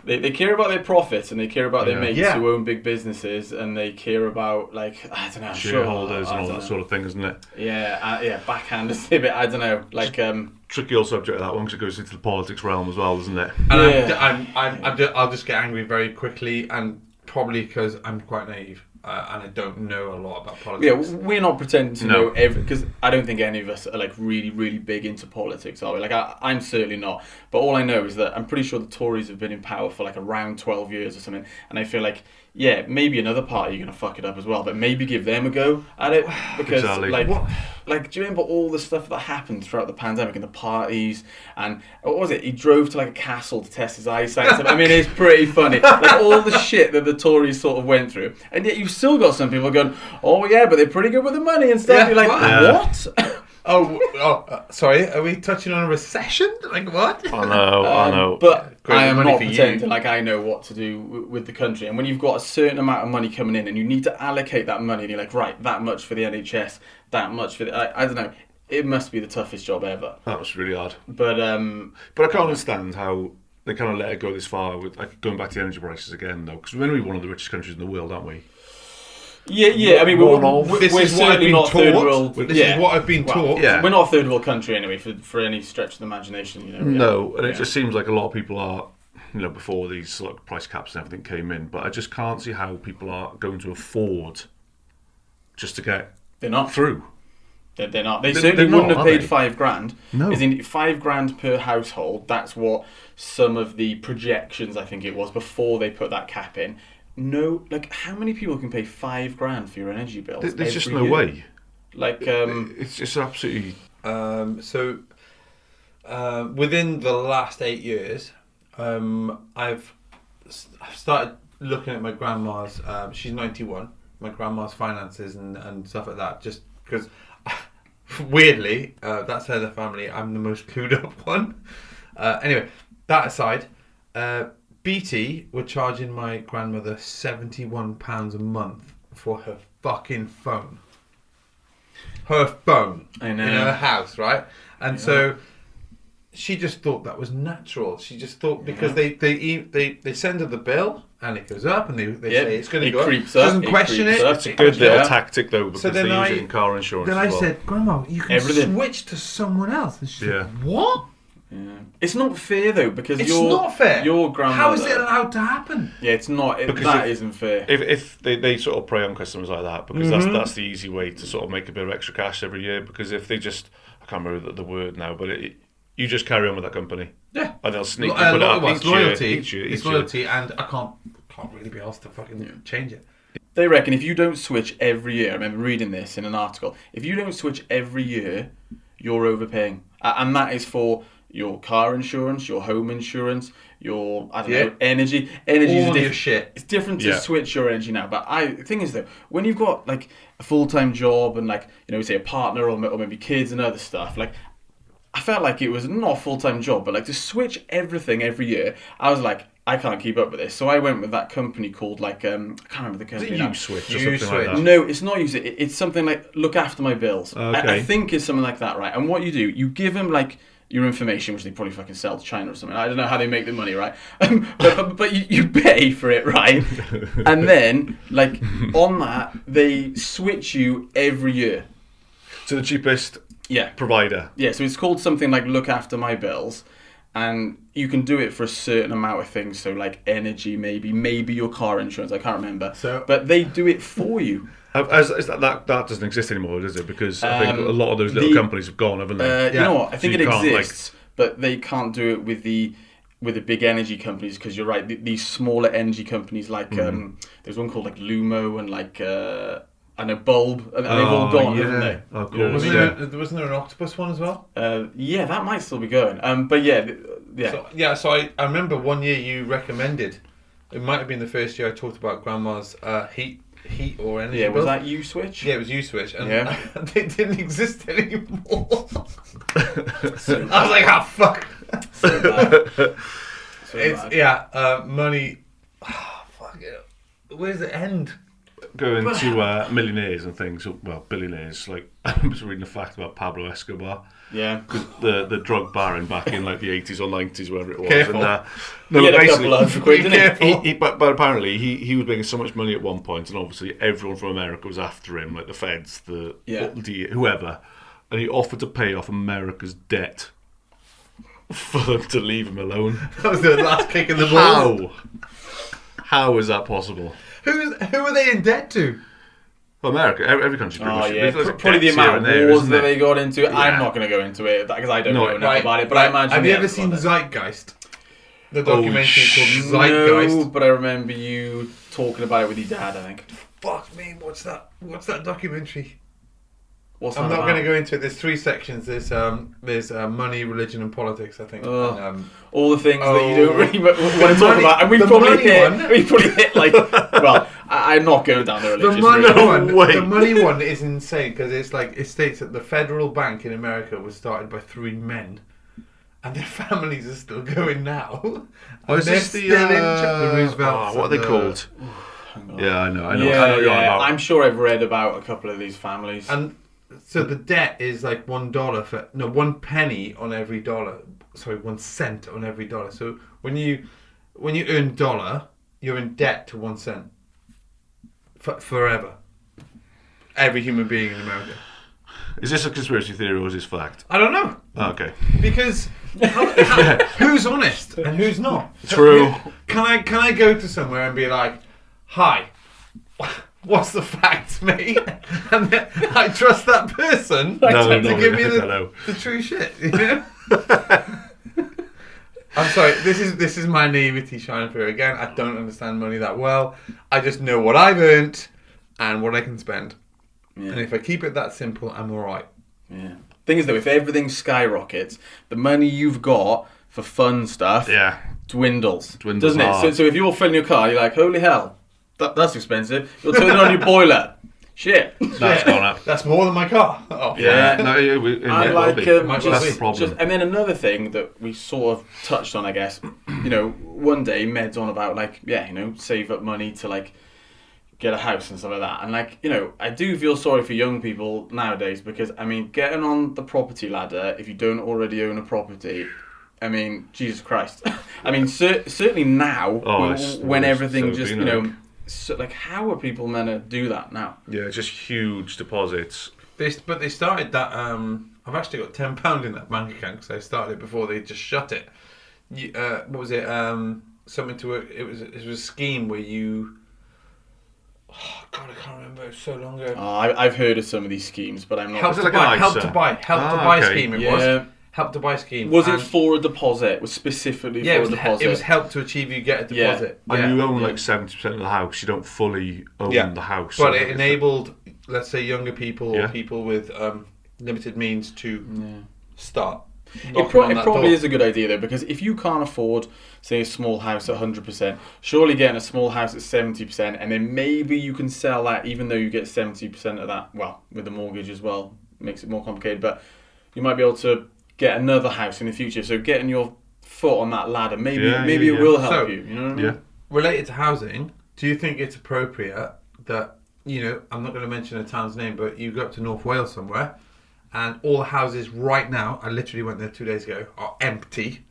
[SPEAKER 3] They care about their profits, and they care about their mates who own big businesses, and they care about, like, I don't know,
[SPEAKER 1] shareholders and all that sort of thing, isn't it?
[SPEAKER 3] Yeah, backhanders a bit. I don't know, like
[SPEAKER 1] tricky old subject that one, because it goes into the politics realm as well, doesn't it?
[SPEAKER 2] And I'll just get angry very quickly, and probably because I'm quite naive. And I don't know a lot about politics.
[SPEAKER 3] Yeah, we're not pretending to know everything, because I don't think any of us are like really, really big into politics, are we? Like, I'm certainly not. But all I know is that I'm pretty sure the Tories have been in power for like around 12 years or something. And I feel like, yeah, maybe another party are going to fuck it up as well, but maybe give them a go at it. Because, like, do you remember all the stuff that happened throughout the pandemic and the parties? And what was it? He drove to like a castle to test his eyesight. I mean, it's pretty funny. Like, all the shit that the Tories sort of went through. And yet you've still got some people going, oh yeah, but they're pretty good with the money and stuff.
[SPEAKER 2] Yeah,
[SPEAKER 3] you're like, what?
[SPEAKER 2] Sorry, are we touching on a recession? Like, what?
[SPEAKER 1] I know.
[SPEAKER 3] But
[SPEAKER 2] Great
[SPEAKER 3] I am
[SPEAKER 2] money
[SPEAKER 3] not
[SPEAKER 2] for you.
[SPEAKER 3] pretending like I know what to do with the country. And when you've got a certain amount of money coming in and you need to allocate that money, and you're like, right, that much for the NHS, that much for the... I don't know. It must be the toughest job ever.
[SPEAKER 1] That was really hard.
[SPEAKER 3] But
[SPEAKER 1] I can't understand how they kind of let it go this far with, like, going back to the energy prices again, though, because we're going to be one of the richest countries in the world, aren't we?
[SPEAKER 3] Yeah. I mean, we're certainly not third world.
[SPEAKER 2] This is what I've been taught.
[SPEAKER 1] Yeah.
[SPEAKER 3] We're not a third world country anyway, for any stretch of the imagination.
[SPEAKER 1] No, and it just seems like a lot of people are, before these like price caps and everything came in, but I just can't see how people are going to afford just to get
[SPEAKER 3] They're not
[SPEAKER 1] through.
[SPEAKER 3] They're not. They certainly wouldn't have paid $5 grand.
[SPEAKER 1] No.
[SPEAKER 3] As in $5 grand per household. That's what some of the projections, I think it was, before they put that cap in. No, like, how many people can pay $5 grand for your energy bills?
[SPEAKER 1] There's just no way.
[SPEAKER 3] Like,
[SPEAKER 1] it's just absolutely.
[SPEAKER 2] Within the last 8 years, I've started looking at my grandma's. She's 91. My grandma's finances and stuff like that. Just because, weirdly, that side of the family, I'm the most clued up one. Anyway, that aside. BT were charging my grandmother £71 a month for her fucking phone. Her phone.
[SPEAKER 3] I know.
[SPEAKER 2] In her house, right? And so she just thought that was natural. She just thought because they send her the bill and it goes up and they say it's going to go up.
[SPEAKER 3] Creeps
[SPEAKER 2] She
[SPEAKER 3] up.
[SPEAKER 2] doesn't question it.
[SPEAKER 1] It's a good little tactic though, because
[SPEAKER 2] So
[SPEAKER 1] they
[SPEAKER 2] then
[SPEAKER 1] use it in car insurance.
[SPEAKER 2] Then
[SPEAKER 1] as
[SPEAKER 2] I
[SPEAKER 1] well.
[SPEAKER 2] said, Grandma, you can switch to someone else. And she's like, what?
[SPEAKER 3] Yeah. It's not fair though, because
[SPEAKER 2] It's not fair.
[SPEAKER 3] Your grandmother.
[SPEAKER 2] How is it allowed to happen?
[SPEAKER 3] Yeah, it's not.
[SPEAKER 1] Because
[SPEAKER 3] that isn't fair.
[SPEAKER 1] If they sort of prey on customers like that, because that's the easy way to sort of make a bit of extra cash every year. Because if they just, I can't remember the word now, but you just carry on with that company.
[SPEAKER 2] Yeah.
[SPEAKER 1] And they'll sneak you put it up each year.
[SPEAKER 2] It's loyalty, and I can't really be asked to fucking change it.
[SPEAKER 3] They reckon if you don't switch every year, I remember reading this in an article, if you don't switch every year, you're overpaying. And that is for your car insurance, your home insurance, your, I don't know, energy. Energy's
[SPEAKER 2] all your shit.
[SPEAKER 3] It's different to switch your energy now. But the thing is though, when you've got like a full-time job and like, say a partner or maybe kids and other stuff, like I felt like it was not a full-time job, but like to switch everything every year, I was like, I can't keep up with this. So I went with that company called like, I can't remember the company.
[SPEAKER 1] Is it U-Switch or something like that?
[SPEAKER 3] No, it's not use it. It's something like Look After My Bills.
[SPEAKER 1] Okay.
[SPEAKER 3] I think it's something like that, right? And what you do, you give them like your information, which they probably fucking sell to China or something. I don't know how they make the money, right? But you pay for it, right? And then, like, on that, they switch you every year.
[SPEAKER 1] To the cheapest
[SPEAKER 3] Yeah.
[SPEAKER 1] provider.
[SPEAKER 3] Yeah, so it's called something like Look After My Bills. And you can do it for a certain amount of things. So, like, energy, maybe your car insurance. I can't remember. But they do it for you.
[SPEAKER 1] That doesn't exist anymore, does it? Because I think a lot of those little companies have gone, haven't they?
[SPEAKER 3] You know what? I think
[SPEAKER 1] So
[SPEAKER 3] it
[SPEAKER 1] you can't,
[SPEAKER 3] exists, but they can't do it with the big energy companies, because you're right. These smaller energy companies, like there's one called like Lumo and like I know Bulb, and they've all gone, haven't they?
[SPEAKER 1] Of course.
[SPEAKER 2] Wasn't there an octopus one as well?
[SPEAKER 3] Yeah, that might still be going. But yeah.
[SPEAKER 2] So I remember one year you recommended. It might have been the first year I talked about grandma's heat or energy.
[SPEAKER 3] Yeah, was
[SPEAKER 2] bill.
[SPEAKER 3] that U-Switch?
[SPEAKER 2] Yeah, it was U-Switch, and
[SPEAKER 3] Yeah.
[SPEAKER 2] they didn't exist anymore. I was like, fuck.
[SPEAKER 3] So bad.
[SPEAKER 2] Money. Fuck it. Where does it end?
[SPEAKER 1] Going to millionaires and things, well, billionaires. Like, I was reading a fact about Pablo Escobar.
[SPEAKER 3] Yeah.
[SPEAKER 1] Because the drug baron back in like the 80s or 90s, wherever it was.
[SPEAKER 2] Careful.
[SPEAKER 1] And,
[SPEAKER 3] He had a couple of £100, didn't he?
[SPEAKER 1] But apparently he was making so much money at one point, and obviously everyone from America was after him, like the feds, the whoever, and he offered to pay off America's debt for them to leave him alone.
[SPEAKER 2] That was the last kick in the balls.
[SPEAKER 1] How is that possible?
[SPEAKER 2] Who are they in debt to?
[SPEAKER 1] Well, America, every country.
[SPEAKER 3] Probably the amount of wars that they got into. Yeah. I'm not going to go into it because I don't know enough about it. But I imagine.
[SPEAKER 2] Have you ever seen Zeitgeist? The documentary called Zeitgeist.
[SPEAKER 3] No, but I remember you talking about it with your dad. I think.
[SPEAKER 2] Fuck me! What's that documentary?
[SPEAKER 3] What's
[SPEAKER 2] I'm
[SPEAKER 3] that
[SPEAKER 2] not
[SPEAKER 3] about?
[SPEAKER 2] going to go into it. There's 3 sections. There's money, religion, and politics. I think.
[SPEAKER 3] All the things that you don't really want to talk about, and we probably hit like. Well, I'm not going down the religious route.
[SPEAKER 2] The money one is insane because it states that the federal bank in America was started by 3 men, and their families are still going now.
[SPEAKER 1] Oh, is this the Roosevelt? What are they called? Yeah, I know.
[SPEAKER 3] Yeah, I'm sure I've read about a couple of these families.
[SPEAKER 2] And so the debt is like $1 penny on every dollar. Sorry, 1 cent on every dollar. So when you earn $1, you're in debt to 1 cent forever. Every human being in America.
[SPEAKER 1] Is this a conspiracy theory or is this fact?
[SPEAKER 2] I don't know.
[SPEAKER 1] Oh, okay.
[SPEAKER 2] Because who's honest and who's not?
[SPEAKER 1] True.
[SPEAKER 2] Can I go to somewhere and be like, "Hi, what's the facts, mate?" And then I trust that person to give me the true shit. You know? I'm sorry. This is my naivety shining through again. I don't understand money that well. I just know what I've earned and what I can spend. Yeah. And if I keep it that simple, I'm all right.
[SPEAKER 3] Yeah. Thing is, though, if everything skyrockets, the money you've got for fun stuff dwindles, doesn't it? So if you're filling your car, you're like, holy hell, that's expensive. You're turning on your boiler. Shit.
[SPEAKER 1] That's gone up.
[SPEAKER 2] That's more than my car. Oh.
[SPEAKER 3] Yeah.
[SPEAKER 1] No,
[SPEAKER 3] I like
[SPEAKER 1] that's the problem.
[SPEAKER 3] and then another thing that we sort of touched on, I guess, one day Med's on about save up money to get a house and stuff like that. And I do feel sorry for young people nowadays because getting on the property ladder if you don't already own a property, Jesus Christ. Certainly now when everything how are people meant to do that now?
[SPEAKER 1] Yeah, just huge deposits.
[SPEAKER 2] But they started that. I've actually got £10 in that bank account because I started it before they just shut it. What was it? Something to it. It was a scheme where you. Oh God, I can't remember. It was so long ago.
[SPEAKER 3] I've heard of some of these schemes, but I'm not.
[SPEAKER 2] Help to buy scheme. It was. Help to buy scheme.
[SPEAKER 3] Was it for a deposit? It was specifically for a deposit?
[SPEAKER 2] It was help to achieve you get a deposit.
[SPEAKER 1] Yeah. And you own 70% of the house. You don't fully own the house.
[SPEAKER 2] But it enabled, let's say, younger people or people with limited means to start.
[SPEAKER 3] It probably is a good idea though, because if you can't afford, say, a small house at 100%, surely getting a small house at 70%, and then maybe you can sell that, even though you get 70% of that. Well, with the mortgage as well, makes it more complicated. But you might be able to get another house in the future. So getting your foot on that ladder, maybe it will help you. You know what I mean?
[SPEAKER 2] Related to housing, do you think it's appropriate that I'm not going to mention a town's name, but you go up to North Wales somewhere, and all the houses right now, I literally went there 2 days ago, are empty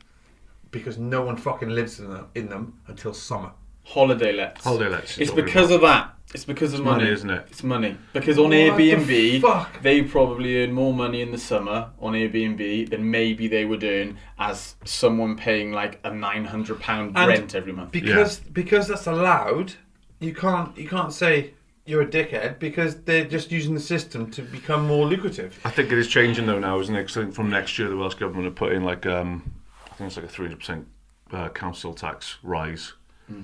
[SPEAKER 2] because no one fucking lives in them until summer.
[SPEAKER 3] Holiday lets.
[SPEAKER 1] Holiday lets.
[SPEAKER 3] It's because of that. It's because of money,
[SPEAKER 1] isn't it?
[SPEAKER 3] It's money. Because on
[SPEAKER 2] What
[SPEAKER 3] Airbnb,
[SPEAKER 2] the fuck?
[SPEAKER 3] they probably earn more money in the summer on Airbnb than maybe they would earn as someone paying like a £900
[SPEAKER 2] And
[SPEAKER 3] rent every month.
[SPEAKER 2] Because that's allowed, you can't say you're a dickhead because they're just using the system to become more lucrative.
[SPEAKER 1] I think it is changing though now, isn't it? 'Cause I think from next year the Welsh government have put in like I think it's like a 300% council tax rise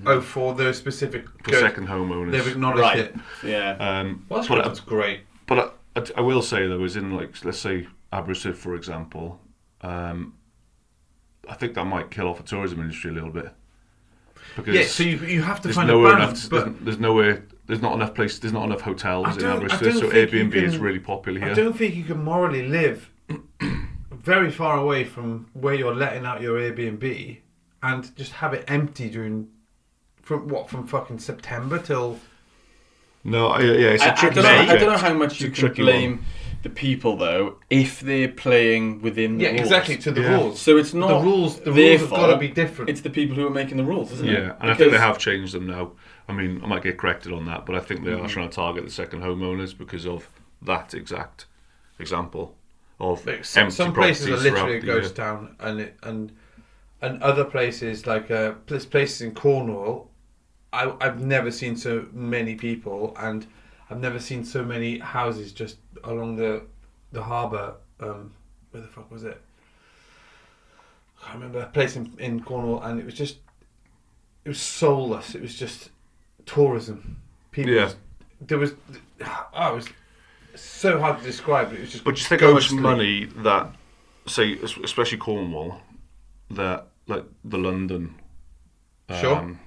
[SPEAKER 2] Oh, for those specific
[SPEAKER 1] for second homeowners.
[SPEAKER 2] They've acknowledged
[SPEAKER 3] Right.
[SPEAKER 2] it.
[SPEAKER 3] Yeah.
[SPEAKER 2] Well,
[SPEAKER 1] but
[SPEAKER 2] that's great.
[SPEAKER 1] But I will say though, is in like let's say Aberystwyth for example, I think that might kill off the tourism industry a little bit. Because
[SPEAKER 2] Yeah, so you have to
[SPEAKER 1] there's
[SPEAKER 2] find a
[SPEAKER 1] nowhere
[SPEAKER 2] balance.
[SPEAKER 1] enough. There's nowhere. There's not enough places. There's not enough hotels in
[SPEAKER 2] I
[SPEAKER 1] Aberystwyth,
[SPEAKER 2] don't
[SPEAKER 1] so
[SPEAKER 2] think you
[SPEAKER 1] Airbnb is
[SPEAKER 2] can-
[SPEAKER 1] really popular here.
[SPEAKER 2] I don't think you can morally live very far away from where you're letting out your Airbnb and just have it empty from fucking September till.
[SPEAKER 1] No, it's a
[SPEAKER 3] I
[SPEAKER 1] tricky
[SPEAKER 3] don't know, I
[SPEAKER 1] subject.
[SPEAKER 3] don't know how much
[SPEAKER 1] It's a
[SPEAKER 3] you can
[SPEAKER 1] tricky
[SPEAKER 3] blame
[SPEAKER 1] one.
[SPEAKER 3] the people though if they're playing within the
[SPEAKER 2] Yeah,
[SPEAKER 3] rules.
[SPEAKER 2] exactly, to the
[SPEAKER 1] Yeah.
[SPEAKER 2] rules.
[SPEAKER 3] So it's not
[SPEAKER 2] the rules. The
[SPEAKER 3] their
[SPEAKER 2] rules have got to
[SPEAKER 3] fault,
[SPEAKER 2] be different.
[SPEAKER 3] It's the people who are making the rules, isn't it?
[SPEAKER 1] Yeah, and I think they have changed them now. I mean, I might get corrected on that, but I think they are trying to target the second homeowners because of that exact example of
[SPEAKER 2] Like,
[SPEAKER 1] empty
[SPEAKER 2] some places are
[SPEAKER 1] properties
[SPEAKER 2] literally a
[SPEAKER 1] throughout the
[SPEAKER 2] ghost
[SPEAKER 1] year.
[SPEAKER 2] town, and other places like there's places in Cornwall. I've never seen so many people, and I've never seen so many houses just along the harbour. Where the fuck was it? I can't remember. A place in Cornwall, and it was soulless. It was just tourism. People.
[SPEAKER 1] Yeah.
[SPEAKER 2] There was. Oh, it was so hard to describe. It was just.
[SPEAKER 1] But just think how much
[SPEAKER 2] ghostly.
[SPEAKER 1] money that, say, especially Cornwall, that like the London
[SPEAKER 2] Sure.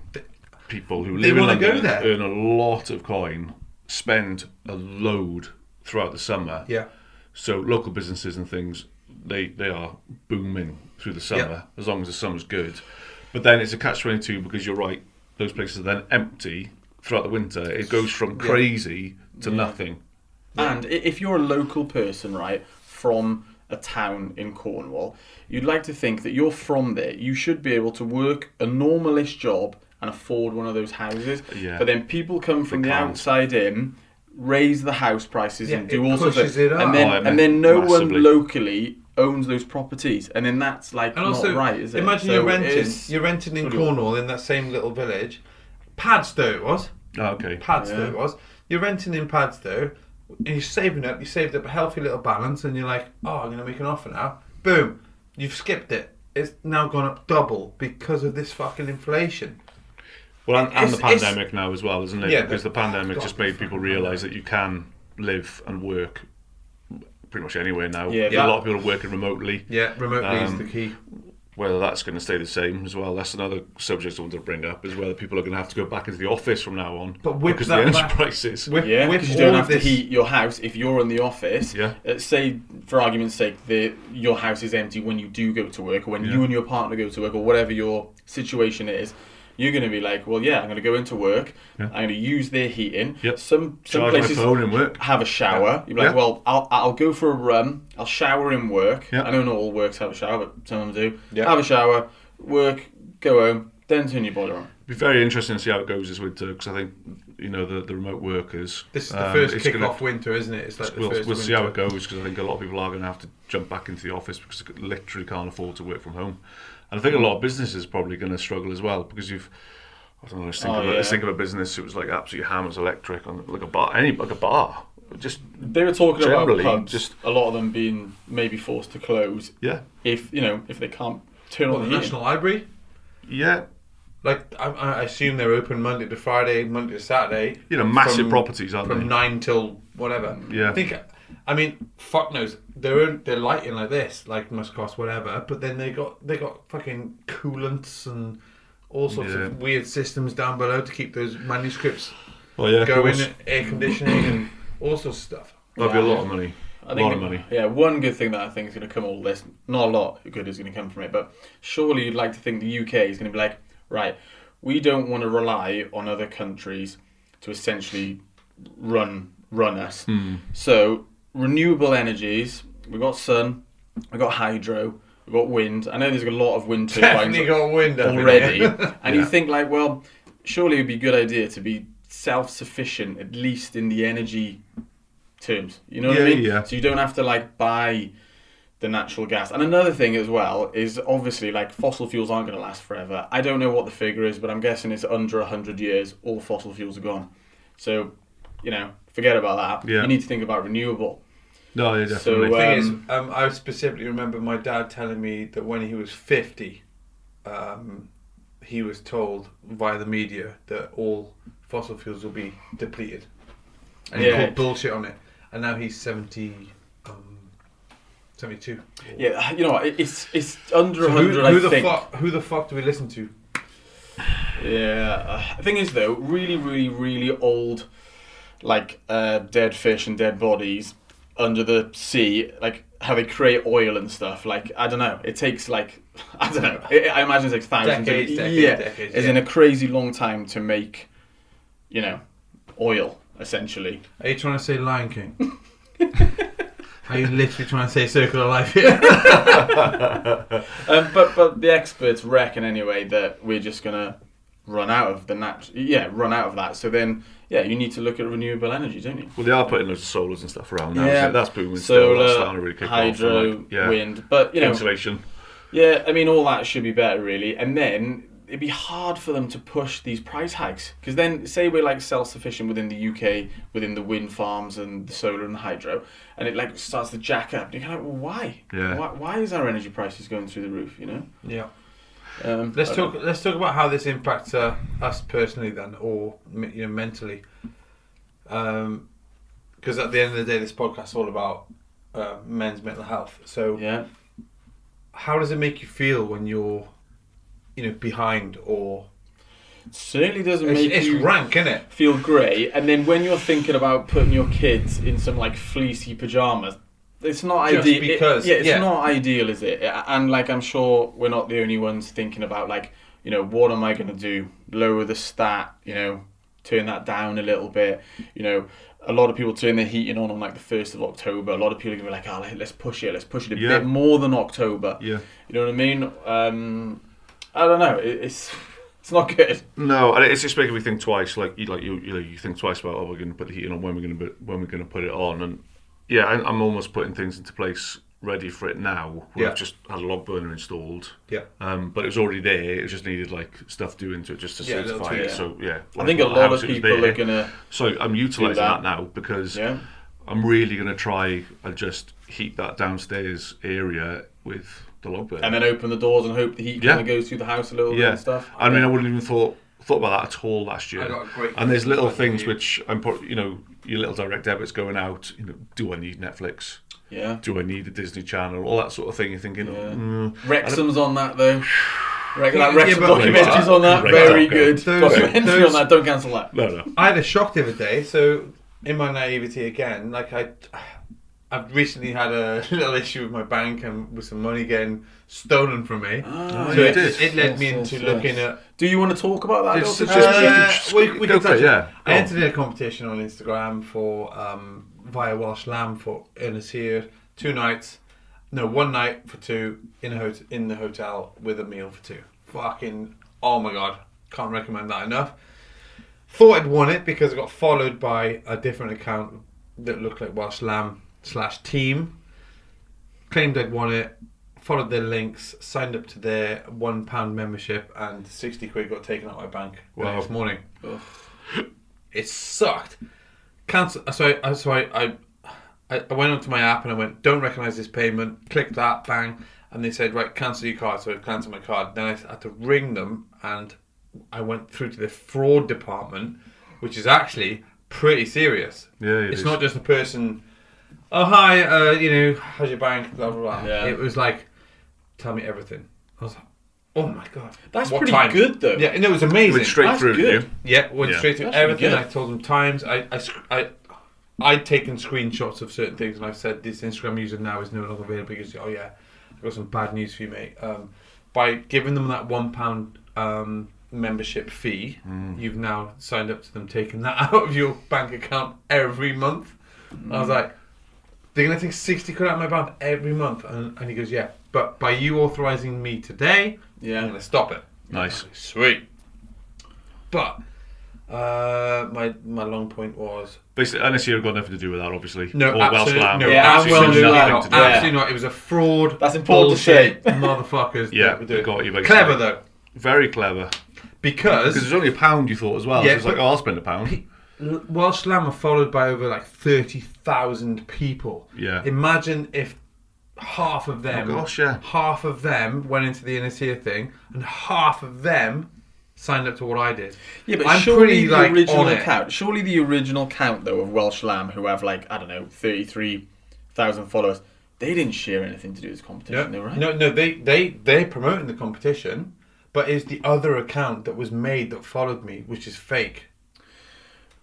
[SPEAKER 1] people who
[SPEAKER 2] They
[SPEAKER 1] live in
[SPEAKER 2] wanna go
[SPEAKER 1] London
[SPEAKER 2] there.
[SPEAKER 1] earn a lot of coin, spend a load throughout the summer.
[SPEAKER 2] Yeah.
[SPEAKER 1] So local businesses and things, they are booming through the summer as long as the summer's good. But then it's a catch-22 because you're right, those places are then empty throughout the winter. It goes from crazy to nothing.
[SPEAKER 3] And if you're a local person, right, from a town in Cornwall, you'd like to think that you're from there. You should be able to work a normalish job and afford one of those houses.
[SPEAKER 1] Yeah.
[SPEAKER 3] But then people come from
[SPEAKER 1] They
[SPEAKER 3] the
[SPEAKER 1] can't.
[SPEAKER 3] outside in, raise the house prices and
[SPEAKER 2] Yeah,
[SPEAKER 3] do
[SPEAKER 2] it
[SPEAKER 3] all sorts of
[SPEAKER 2] pushes it up.
[SPEAKER 3] and then no
[SPEAKER 1] Massively.
[SPEAKER 3] one locally owns those properties, and then that's like
[SPEAKER 2] And
[SPEAKER 3] not
[SPEAKER 2] also,
[SPEAKER 3] right, is it?
[SPEAKER 2] imagine
[SPEAKER 3] So
[SPEAKER 2] you're renting.
[SPEAKER 3] it's-
[SPEAKER 2] You're renting in
[SPEAKER 3] sort of-
[SPEAKER 2] Cornwall in that same little village. Padstow it was.
[SPEAKER 1] Oh, okay.
[SPEAKER 2] Padstow
[SPEAKER 3] Yeah.
[SPEAKER 2] it was. You're renting in Padstow. And you're saving up. You saved up a healthy little balance, and you're like, "Oh, I'm going to make an offer now." Boom! You've skipped it. It's now gone up double because of this fucking inflation.
[SPEAKER 1] Well, and the
[SPEAKER 2] It's-
[SPEAKER 1] pandemic now as well, isn't it?
[SPEAKER 2] Yeah,
[SPEAKER 1] because the
[SPEAKER 2] but-
[SPEAKER 1] pandemic
[SPEAKER 2] God,
[SPEAKER 1] just made people
[SPEAKER 2] fucking
[SPEAKER 1] realise that you can live and work pretty much anywhere now.
[SPEAKER 3] Yeah,
[SPEAKER 1] A lot of people are working remotely.
[SPEAKER 2] Yeah, remotely is the key.
[SPEAKER 1] Whether that's going to stay the same as well, that's another subject I wanted to bring up, is whether people are going to have to go back into the office from now on
[SPEAKER 2] But with
[SPEAKER 1] because
[SPEAKER 2] that,
[SPEAKER 1] of the energy prices.
[SPEAKER 2] with,
[SPEAKER 3] Yeah,
[SPEAKER 2] with
[SPEAKER 3] because you
[SPEAKER 2] all
[SPEAKER 3] don't
[SPEAKER 2] of
[SPEAKER 3] have to
[SPEAKER 2] this,
[SPEAKER 3] heat your house if you're in the office.
[SPEAKER 1] Yeah.
[SPEAKER 3] Say, for argument's sake, your house is empty when you do go to work, or when you and your partner go to work, or whatever your situation is. You're going to be like, well, yeah, I'm going to go into work.
[SPEAKER 1] Yeah.
[SPEAKER 3] I'm going to use their heating.
[SPEAKER 1] Yep.
[SPEAKER 3] Some
[SPEAKER 1] Charge
[SPEAKER 3] places
[SPEAKER 1] my phone in work.
[SPEAKER 3] have a shower. You're like,
[SPEAKER 1] Yeah.
[SPEAKER 3] well, I'll go for a run. I'll shower in work.
[SPEAKER 1] Yeah.
[SPEAKER 3] I know not all works have a shower, but some of them do.
[SPEAKER 2] Yeah.
[SPEAKER 3] Have a shower, work, go home, then turn your boiler on.
[SPEAKER 1] It'd be very interesting to see how it goes this winter, because I think the remote workers.
[SPEAKER 2] this is the first
[SPEAKER 1] it's
[SPEAKER 2] kick-off
[SPEAKER 1] gonna-
[SPEAKER 2] winter, isn't it? It's like the
[SPEAKER 1] We'll
[SPEAKER 2] first
[SPEAKER 1] see how it
[SPEAKER 2] winter.
[SPEAKER 1] goes, because I think a lot of people are going to have to jump back into the office because they literally can't afford to work from home. And I think a lot of businesses are probably going to struggle as well, because I don't know, let's think of a business that was like absolutely hammers electric on like a bar, like a bar. Just
[SPEAKER 3] They were talking about
[SPEAKER 1] Generally,
[SPEAKER 3] pubs,
[SPEAKER 1] just-
[SPEAKER 3] a lot of them being maybe forced to close
[SPEAKER 1] yeah,
[SPEAKER 3] if they can't turn
[SPEAKER 2] What,
[SPEAKER 3] on
[SPEAKER 2] the
[SPEAKER 3] the heating.
[SPEAKER 2] National Library?
[SPEAKER 1] yeah.
[SPEAKER 2] Like, I assume they're open Monday to Friday, Monday to Saturday.
[SPEAKER 1] Massive
[SPEAKER 2] from-
[SPEAKER 1] properties, aren't
[SPEAKER 2] from
[SPEAKER 1] they?
[SPEAKER 2] 9 till whatever.
[SPEAKER 1] Yeah.
[SPEAKER 2] I mean, fuck knows. They're lighting like this, like must cost whatever. But then they got fucking coolants and all sorts
[SPEAKER 1] Yeah.
[SPEAKER 2] of weird systems down below to keep those manuscripts
[SPEAKER 1] Well, yeah, of
[SPEAKER 2] going,
[SPEAKER 1] course.
[SPEAKER 2] air conditioning and all sorts of stuff.
[SPEAKER 1] That'd be a lot of money.
[SPEAKER 3] I
[SPEAKER 1] A
[SPEAKER 3] think
[SPEAKER 1] lot of money.
[SPEAKER 3] Yeah, one good thing that I think is going to come all this, not a lot good is going to come from it, but surely you'd like to think the UK is going to be like, right, we don't want to rely on other countries to essentially run us. So renewable energies, we've got sun, we've got hydro, we've got wind. I know there's a lot of wind turbines
[SPEAKER 2] Definitely got wind up in
[SPEAKER 3] already.
[SPEAKER 2] here.
[SPEAKER 3] And you think like, well, surely it would be a good idea to be self-sufficient, at least in the energy terms. You know what I mean?
[SPEAKER 1] Yeah.
[SPEAKER 3] So you don't have to like buy the natural gas. And another thing as well is obviously like fossil fuels aren't going to last forever. I don't know what the figure is, but I'm guessing it's under 100 years, all fossil fuels are gone. So, forget about that.
[SPEAKER 1] Yeah.
[SPEAKER 3] You need to think about renewable.
[SPEAKER 1] No, yeah, definitely.
[SPEAKER 3] So,
[SPEAKER 2] The thing is, I specifically remember my dad telling me that when he was 50, he was told via the media that all fossil fuels will be depleted. And he called bullshit on it. And now he's 72.
[SPEAKER 3] Yeah, you know what? It's under
[SPEAKER 2] So
[SPEAKER 3] 100, I think.
[SPEAKER 2] who the fuck do we listen to?
[SPEAKER 3] Yeah. The thing is, though, really, really, really old, like dead fish and dead bodies under the sea, like how they create oil and stuff. Like, I don't know. It takes like, I don't know. I imagine it takes thousands
[SPEAKER 2] Decades,
[SPEAKER 3] It's in a crazy long time to make, oil, essentially.
[SPEAKER 2] Are you trying to say Lion King? Are you literally trying to say circular life here?
[SPEAKER 3] But the experts reckon anyway that we're just gonna run out of run out of that. So then, you need to look at renewable energy, don't you?
[SPEAKER 1] Well, they are putting loads of solars and stuff around now.
[SPEAKER 3] Yeah.
[SPEAKER 1] So that's booming still. That's starting
[SPEAKER 3] Solar,
[SPEAKER 1] to really kick
[SPEAKER 3] hydro,
[SPEAKER 1] off. And
[SPEAKER 3] wind, but
[SPEAKER 1] insulation.
[SPEAKER 3] Yeah, I mean all that should be better really, and then it'd be hard for them to push these price hikes because then say we're like self-sufficient within the UK, within the wind farms and the solar and the hydro, and it like starts to jack up. And you're kind of like, well, why?
[SPEAKER 1] Yeah.
[SPEAKER 3] Why is our energy prices going through the roof?
[SPEAKER 2] Yeah. Let's talk about how this impacts us personally then, or mentally, because at the end of the day, this podcast is all about men's mental health. So how does it make you feel when you're behind, or
[SPEAKER 3] it certainly doesn't make
[SPEAKER 2] it's
[SPEAKER 3] you
[SPEAKER 2] rank, isn't it?
[SPEAKER 3] feel great. And then when you're thinking about putting your kids in some like fleecy pajamas, it's not
[SPEAKER 2] Just
[SPEAKER 3] ideal.
[SPEAKER 2] because,
[SPEAKER 3] It's not ideal, is it? And like I'm sure we're not the only ones thinking about like what am I going to do? Lower the stat, turn that down a little bit. A lot of people turn their heating on like the 1st of October. A lot of people are going to be like, oh, let's push it a bit more than October.
[SPEAKER 1] Yeah.
[SPEAKER 3] You know what I mean? I don't know. It's not good.
[SPEAKER 1] No, and it's just making me think twice. Like you think twice about we're going to put the heating on, when we're going to put it on, and I'm almost putting things into place ready for it now. I've just had a log burner installed.
[SPEAKER 2] Yeah.
[SPEAKER 1] But it was already there. It just needed like stuff doing to it just to certify it. So
[SPEAKER 3] I think a lot of people are gonna.
[SPEAKER 1] So I'm utilising that now because I'm really going to try and just heat that downstairs area with the log burner.
[SPEAKER 3] And then open the doors and hope the heat kind of goes through the house a little bit and stuff.
[SPEAKER 1] I mean, I wouldn't even thought about that at all last year.
[SPEAKER 2] I got a great
[SPEAKER 1] and there's little things which I'm, your little direct debits going out. Do I need Netflix?
[SPEAKER 3] Yeah.
[SPEAKER 1] Do I need a Disney Channel? All that sort of thing. You're thinking,
[SPEAKER 3] Wrexham's on that though. Wrexham
[SPEAKER 2] but
[SPEAKER 3] documentary's on that. Very good. Documentary on that. Don't cancel that.
[SPEAKER 1] No.
[SPEAKER 2] I had a shock the other day. So in my naivety again, like I've recently had a little issue with my bank and with some money getting stolen from me.
[SPEAKER 3] Oh,
[SPEAKER 2] so it led me into looking at.
[SPEAKER 3] Do you want to talk about that?
[SPEAKER 2] We can touch it. I
[SPEAKER 1] Oh.
[SPEAKER 2] entered in a competition on Instagram for via Welsh Lamb for Ernest here 1 night for 2 in the hotel with a meal for 2. Fucking oh my god, can't recommend that enough. Thought I'd won it because I got followed by a different account that looked like Welsh Lamb /team. Claimed I'd won it, followed their links, signed up to their £1 membership, and 60 quid got taken out of my bank the next morning.
[SPEAKER 3] Ugh.
[SPEAKER 2] It sucked. Cancel. So I went onto my app and I went, don't recognise this payment. Clicked that, bang, and they said, right, cancel your card. So I cancelled my card. Then I had to ring them, and I went through to the fraud department, which is actually pretty serious.
[SPEAKER 1] Yeah,
[SPEAKER 2] it's not just a person. Oh hi, how's your bank? Blah blah blah.
[SPEAKER 3] Yeah.
[SPEAKER 2] It was like, tell me everything. I was like, oh my god,
[SPEAKER 3] That's
[SPEAKER 2] what
[SPEAKER 3] pretty
[SPEAKER 2] time?
[SPEAKER 3] good though.
[SPEAKER 2] Yeah, and it was amazing.
[SPEAKER 1] Went straight
[SPEAKER 3] That's
[SPEAKER 1] through
[SPEAKER 3] good.
[SPEAKER 1] you.
[SPEAKER 2] Yeah, went straight through
[SPEAKER 3] That's
[SPEAKER 2] everything.
[SPEAKER 3] really
[SPEAKER 2] I
[SPEAKER 3] good.
[SPEAKER 2] told them times. I'd taken screenshots of certain things, and I've said this Instagram user now is no longer available because I've got some bad news for you, mate. By giving them that £1 membership fee, you've now signed up to them taking that out of your bank account every month. I was like, they're going to take 60 quid out of my bank every month. And he goes, yeah, but by you authorising me today, I'm going to stop it.
[SPEAKER 1] Nice.
[SPEAKER 2] Like, sweet. But my long point was...
[SPEAKER 1] Basically, NSE have got nothing to do with that, obviously.
[SPEAKER 2] No,
[SPEAKER 1] or
[SPEAKER 2] absolutely,
[SPEAKER 1] Welsh Lamb.
[SPEAKER 2] no,
[SPEAKER 3] absolutely
[SPEAKER 2] not.
[SPEAKER 3] not.
[SPEAKER 2] Absolutely not. It was a fraud.
[SPEAKER 3] That's important to say.
[SPEAKER 2] Motherfuckers.
[SPEAKER 1] Yeah,
[SPEAKER 2] that were doing.
[SPEAKER 1] they got you, basically.
[SPEAKER 2] Clever, though.
[SPEAKER 1] Very clever.
[SPEAKER 2] Because
[SPEAKER 1] Because it was only £1 you thought as well.
[SPEAKER 2] Yeah,
[SPEAKER 1] so it's like,
[SPEAKER 2] but-
[SPEAKER 1] oh, I'll spend £1.
[SPEAKER 2] Welsh Lamb are followed by over like 30,000 people.
[SPEAKER 1] Yeah.
[SPEAKER 2] Imagine if half of them,
[SPEAKER 1] Oh gosh, yeah.
[SPEAKER 2] half of them went into the Innisfree thing, and half of them signed up to what I did.
[SPEAKER 3] Yeah, but
[SPEAKER 2] I'm
[SPEAKER 3] surely
[SPEAKER 2] pretty,
[SPEAKER 3] the
[SPEAKER 2] like,
[SPEAKER 3] original
[SPEAKER 2] on it.
[SPEAKER 3] count. Surely the original count though of Welsh Lamb, who have like 33,000 followers, they didn't share anything to do with this competition, though, right?
[SPEAKER 2] No, they're promoting the competition, but it's the other account that was made that followed me, which is fake.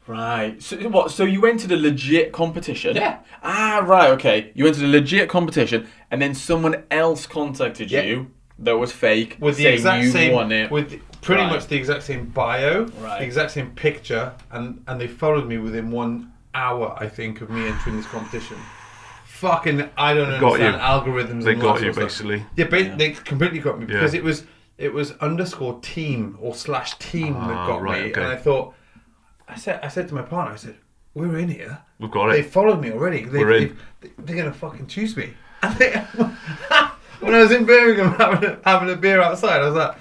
[SPEAKER 3] Right. So what? So you entered a legit competition?
[SPEAKER 2] Yeah.
[SPEAKER 3] Ah, right. Okay. You entered a legit competition, and then someone else contacted
[SPEAKER 2] Yeah.
[SPEAKER 3] you that was fake,
[SPEAKER 2] With the
[SPEAKER 3] saying
[SPEAKER 2] exact
[SPEAKER 3] you
[SPEAKER 2] same,
[SPEAKER 3] won it.
[SPEAKER 2] with pretty
[SPEAKER 3] Right.
[SPEAKER 2] much the exact same bio,
[SPEAKER 3] Right.
[SPEAKER 2] the exact same picture, and they followed me within 1 hour, I think, of me entering this competition. Fucking, I don't
[SPEAKER 1] Got
[SPEAKER 2] understand
[SPEAKER 1] you.
[SPEAKER 2] algorithms.
[SPEAKER 1] They
[SPEAKER 2] and all
[SPEAKER 1] got
[SPEAKER 2] that
[SPEAKER 1] you,
[SPEAKER 2] sort of stuff.
[SPEAKER 1] basically.
[SPEAKER 2] Yeah, they completely got me because
[SPEAKER 1] Yeah.
[SPEAKER 2] it was underscore team or slash team that got
[SPEAKER 1] right,
[SPEAKER 2] me,
[SPEAKER 1] okay.
[SPEAKER 2] and I thought, I said to my partner, I said, we're in here.
[SPEAKER 1] We've got
[SPEAKER 2] They
[SPEAKER 1] it.
[SPEAKER 2] followed me already.
[SPEAKER 1] We're in.
[SPEAKER 2] They're gonna fucking choose me. And when I was in Birmingham having a beer outside, I was like,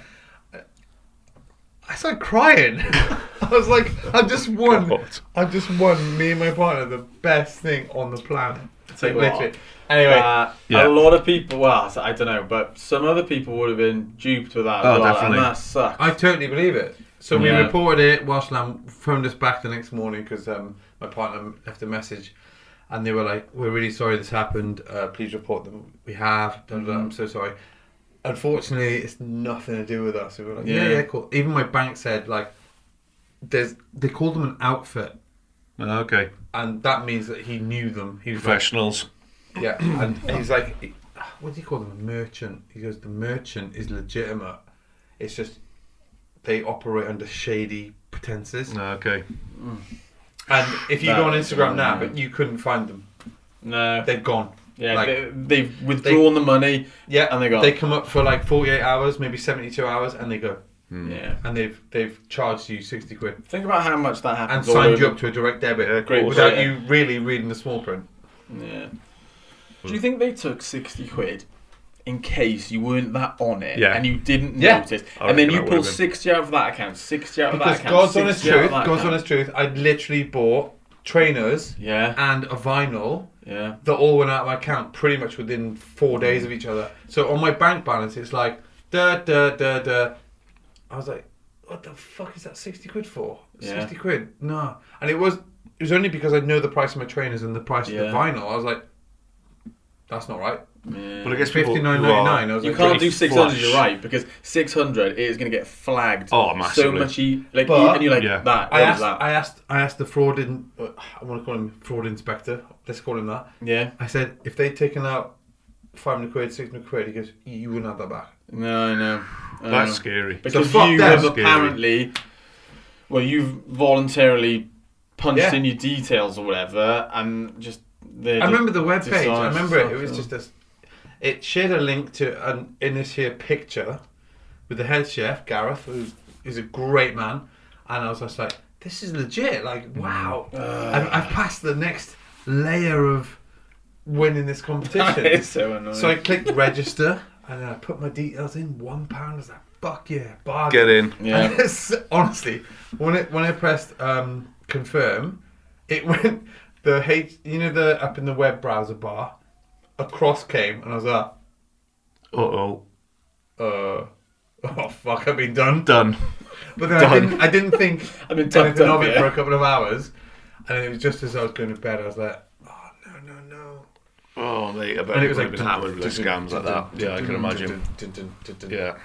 [SPEAKER 2] I started crying. I was like, I've just won.
[SPEAKER 1] God.
[SPEAKER 2] I've just won. Me and my partner, the best thing on the planet.
[SPEAKER 3] Tell you
[SPEAKER 2] Literally.
[SPEAKER 3] what,
[SPEAKER 2] Anyway,
[SPEAKER 1] Yeah.
[SPEAKER 3] a lot of people, well, I don't know, but some other people would have been duped with that as
[SPEAKER 1] Oh,
[SPEAKER 3] well,
[SPEAKER 1] definitely.
[SPEAKER 3] and that sucks.
[SPEAKER 2] I totally believe it. So we
[SPEAKER 3] Yeah.
[SPEAKER 2] reported it. Welsh Lamb phoned us back the next morning because my partner left a message, and they were like, "We're really sorry this happened. Please report them. We have. Da, da, da. I'm so sorry." Unfortunately, it's nothing to do with us. We were like, "Yeah, cool." Even my bank said like, they called them an outfit,
[SPEAKER 1] Okay.
[SPEAKER 2] and that means that he knew them. He was like,
[SPEAKER 1] Professionals.
[SPEAKER 2] yeah, and he's like, what do you call them? A merchant. He goes, the merchant is legitimate. It's just they operate under shady pretenses.
[SPEAKER 1] Okay.
[SPEAKER 2] And if you
[SPEAKER 3] That
[SPEAKER 2] go on
[SPEAKER 3] is
[SPEAKER 2] Instagram now,
[SPEAKER 3] wrong,
[SPEAKER 2] but you couldn't find them.
[SPEAKER 3] No.
[SPEAKER 2] They've gone.
[SPEAKER 3] Yeah,
[SPEAKER 2] like,
[SPEAKER 3] they've withdrawn the money.
[SPEAKER 2] Yeah,
[SPEAKER 3] and they go.
[SPEAKER 2] They come up for like 48 hours, maybe 72 hours, and they go.
[SPEAKER 3] Yeah.
[SPEAKER 2] And they've charged you 60 quid
[SPEAKER 3] Think about how much that
[SPEAKER 2] and
[SPEAKER 3] happens. all
[SPEAKER 2] signed you
[SPEAKER 3] over-
[SPEAKER 2] up to a direct debit
[SPEAKER 3] Great
[SPEAKER 2] without
[SPEAKER 3] Britain.
[SPEAKER 2] you really reading the small print.
[SPEAKER 3] Yeah. Do you think they took 60 quid in case you weren't that on it
[SPEAKER 1] Yeah.
[SPEAKER 3] and you didn't
[SPEAKER 2] Yeah.
[SPEAKER 3] notice,
[SPEAKER 1] I
[SPEAKER 3] and then
[SPEAKER 1] reckon
[SPEAKER 3] you
[SPEAKER 1] that
[SPEAKER 3] pull
[SPEAKER 1] would've been.
[SPEAKER 3] 60 out of that account, 60 out of
[SPEAKER 2] Because
[SPEAKER 3] that account,
[SPEAKER 2] God's honest
[SPEAKER 3] 60 out of
[SPEAKER 2] truth,
[SPEAKER 3] that
[SPEAKER 2] God's
[SPEAKER 3] account.
[SPEAKER 2] honest truth, I literally bought trainers
[SPEAKER 3] Yeah.
[SPEAKER 2] and a vinyl
[SPEAKER 3] Yeah.
[SPEAKER 2] that all went out of my account pretty much within 4 days of each other. So on my bank balance, it's like, I was like, what the fuck is that 60 quid for?
[SPEAKER 3] Yeah.
[SPEAKER 2] 60 quid? No. And it was only because I know the price of my trainers and the price of the
[SPEAKER 3] Yeah.
[SPEAKER 2] vinyl. I was like, that's not right.
[SPEAKER 3] Yeah.
[SPEAKER 1] But I guess people who
[SPEAKER 2] $59.99. I
[SPEAKER 1] are
[SPEAKER 2] was
[SPEAKER 3] You
[SPEAKER 2] like,
[SPEAKER 3] can't
[SPEAKER 2] pretty
[SPEAKER 3] do 600,
[SPEAKER 1] flush.
[SPEAKER 3] you're right, because 600 is going to get flagged
[SPEAKER 1] Oh,
[SPEAKER 3] so
[SPEAKER 1] massively.
[SPEAKER 3] much.
[SPEAKER 2] But-
[SPEAKER 3] And you're like,
[SPEAKER 1] Yeah.
[SPEAKER 3] that,
[SPEAKER 2] I
[SPEAKER 3] what is that?
[SPEAKER 2] asked the fraud I want to call him fraud inspector. Let's call him that.
[SPEAKER 3] Yeah.
[SPEAKER 2] I said, if they'd taken out 500 quid, 600 quid, he goes, you wouldn't have that back.
[SPEAKER 3] No, I know. I
[SPEAKER 1] That's
[SPEAKER 3] know.
[SPEAKER 1] scary.
[SPEAKER 3] Because
[SPEAKER 2] fuck
[SPEAKER 3] you
[SPEAKER 2] them.
[SPEAKER 3] have
[SPEAKER 1] Scary.
[SPEAKER 3] apparently, well, you've voluntarily punched
[SPEAKER 2] Yeah.
[SPEAKER 3] in your details or whatever, and just
[SPEAKER 2] I remember the web page. I
[SPEAKER 3] decides
[SPEAKER 2] remember it.
[SPEAKER 3] stuff,
[SPEAKER 2] It was
[SPEAKER 3] so-
[SPEAKER 2] just a. It shared a link to an in this here picture with the head chef Gareth, who is a great man, and I was just like, "This is legit! Like, wow! I've passed the next layer of winning this competition."
[SPEAKER 3] It's so annoying.
[SPEAKER 2] So I clicked register, and then I put my details in. £1. I was like, "Fuck yeah, bargain!"
[SPEAKER 1] Get in.
[SPEAKER 3] Yeah.
[SPEAKER 2] And it's, honestly, when I pressed confirm, it went the up in the web browser bar, a cross came, and I was like,
[SPEAKER 1] Uh-oh.
[SPEAKER 2] oh fuck, I've been done.
[SPEAKER 1] Done.
[SPEAKER 2] But then
[SPEAKER 1] Done.
[SPEAKER 2] I didn't think
[SPEAKER 3] I've been tucked
[SPEAKER 2] anything
[SPEAKER 3] up,
[SPEAKER 2] of it
[SPEAKER 3] yeah.
[SPEAKER 2] for a couple of hours, and it was just as I was going to bed, I was like, oh no.
[SPEAKER 1] Oh, mate, I bet
[SPEAKER 2] And
[SPEAKER 1] it
[SPEAKER 2] it was
[SPEAKER 1] would have
[SPEAKER 2] like
[SPEAKER 1] been hammered with the scams like that. Yeah, I can imagine. Yeah.